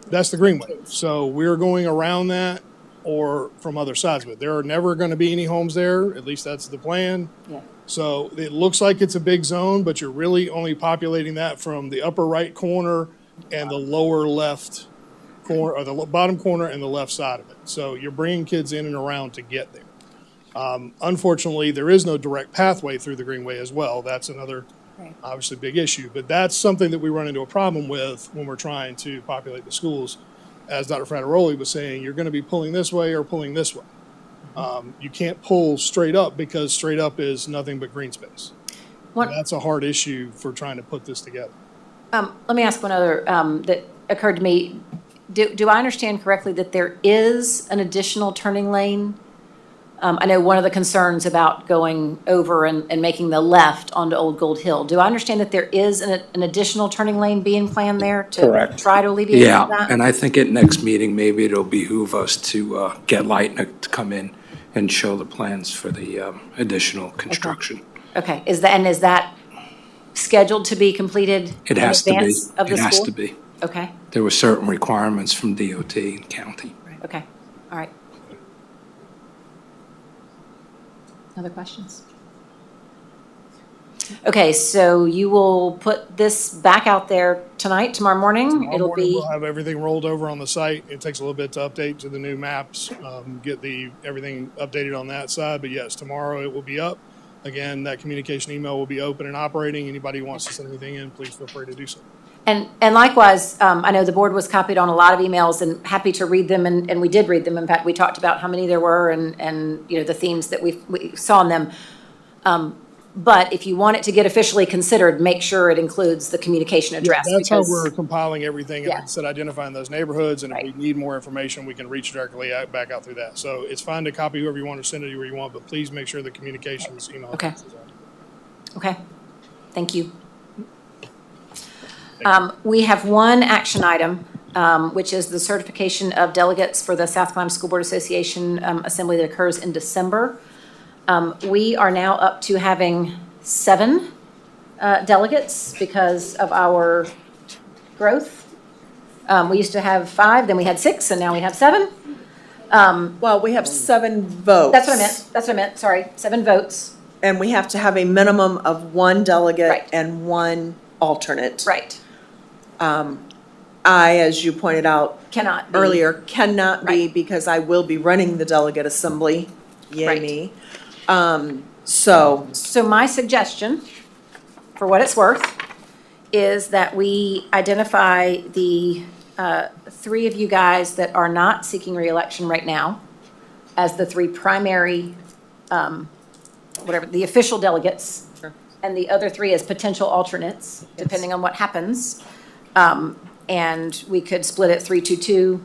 that's the greenway. So we're going around that or from other sides of it. There are never going to be any homes there. At least that's the plan. Yeah. So it looks like it's a big zone, but you're really only populating that from the upper right corner and the lower left corner, or the bottom corner and the left side of it. So you're bringing kids in and around to get there. Unfortunately, there is no direct pathway through the greenway as well. That's another obviously big issue. But that's something that we run into a problem with when we're trying to populate the schools. As Dr. Frateroli was saying, you're going to be pulling this way or pulling this way. You can't pull straight up because straight up is nothing but green space. That's a hard issue for trying to put this together. Let me ask one other that occurred to me. Do I understand correctly that there is an additional turning lane? I know one of the concerns about going over and making the left onto Old Gold Hill. Do I understand that there is an additional turning lane being planned there to Correct. try to alleviate that? Yeah, and I think at next meeting, maybe it'll behoove us to get Lightning to come in and show the plans for the additional construction. Okay, is that scheduled to be completed It in has to be. advance of the It school? has to be. Okay, There were certain requirements from DOT and county. okay, all right. Other questions? Okay, so you will put this back out there tonight, tomorrow morning? Tomorrow morning, we'll have everything rolled over on the site. It takes a little bit to update to the new maps, get everything updated on that side. But yes, tomorrow it will be up. Again, that communication email will be open and operating. Anybody who wants to send anything in, please feel free to do so. And likewise, I know the board was copied on a lot of emails and happy to read them, and we did read them. In fact, we talked about how many there were and you know, the themes that we saw in them. But if you want it to get officially considered, make sure it includes the communication address. That's how because- we're compiling everything, and Yeah. like I said, identifying those neighborhoods, and if Right. we need more information, we can reach directly back out through that. So it's fine to copy whoever you want or send it where you want, but please make sure the communications email. Okay. address is on. Okay, thank you. We have one action item, which is the certification of delegates for the South Carolina School Board Association Assembly that occurs in December. We are now up to having 7 delegates because of our growth. We used to have 5, then we had 6, and now we have 7. Well, we have 7 votes. That's what I meant, sorry, 7 votes. And we have to have a minimum of 1 delegate Right. and 1 alternate. Right. I, as you pointed out Cannot be. earlier, cannot be Right. because I will be running the delegate assembly. Yay Right. me. So So my suggestion, for what it's worth, is that we identify the 3 of you guys that are not seeking reelection right now as the 3 primary, the official delegates, and the other 3 as potential alternates, depending on what happens. And we could split it 3-2-2.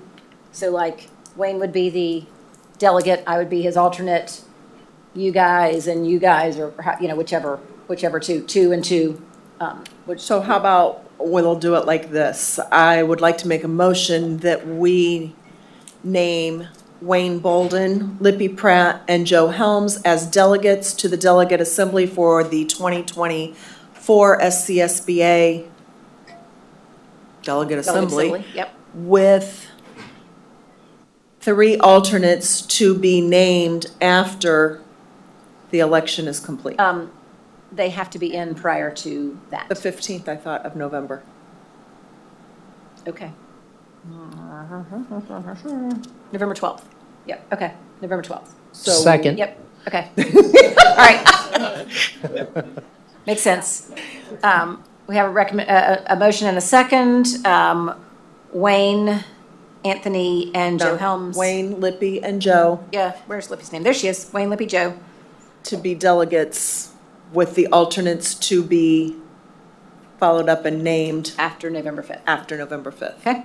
So like Wayne would be the delegate, I would be his alternate, you guys, or, you know, whichever 2 and 2. So how about, we'll do it like this. I would like to make a motion that we name Wayne Bolden, Lippy Pratt, and Joe Helms as delegates to the Delegate Assembly for the 2024 SCSBA Delegate Assembly. Yep. With 3 alternates to be named after the election is complete. They have to be in prior to that. The 15th, I thought, of November. Okay. November 12th. Yep, okay, November 12th. So Second. Yep, okay. All right. Makes sense. We have a motion and a second. Wayne, Anthony, and Joe Helms. Wayne, Lippy, and Joe Yeah, where's Lippy's name? There she is. Wayne, Lippy, Joe. to be delegates with the alternates to be followed up and named After November 5th. after November 5th. Okay.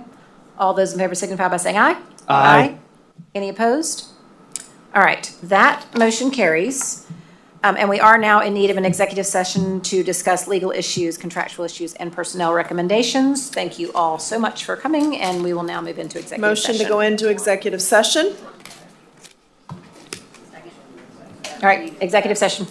All those in favor signify by saying aye. Aye. Any opposed? All right, that motion carries. And we are now in need of an executive session to discuss legal issues, contractual issues, and personnel recommendations. Thank you all so much for coming, and we will now move into executive Motion session. to go into executive session. All right, executive session.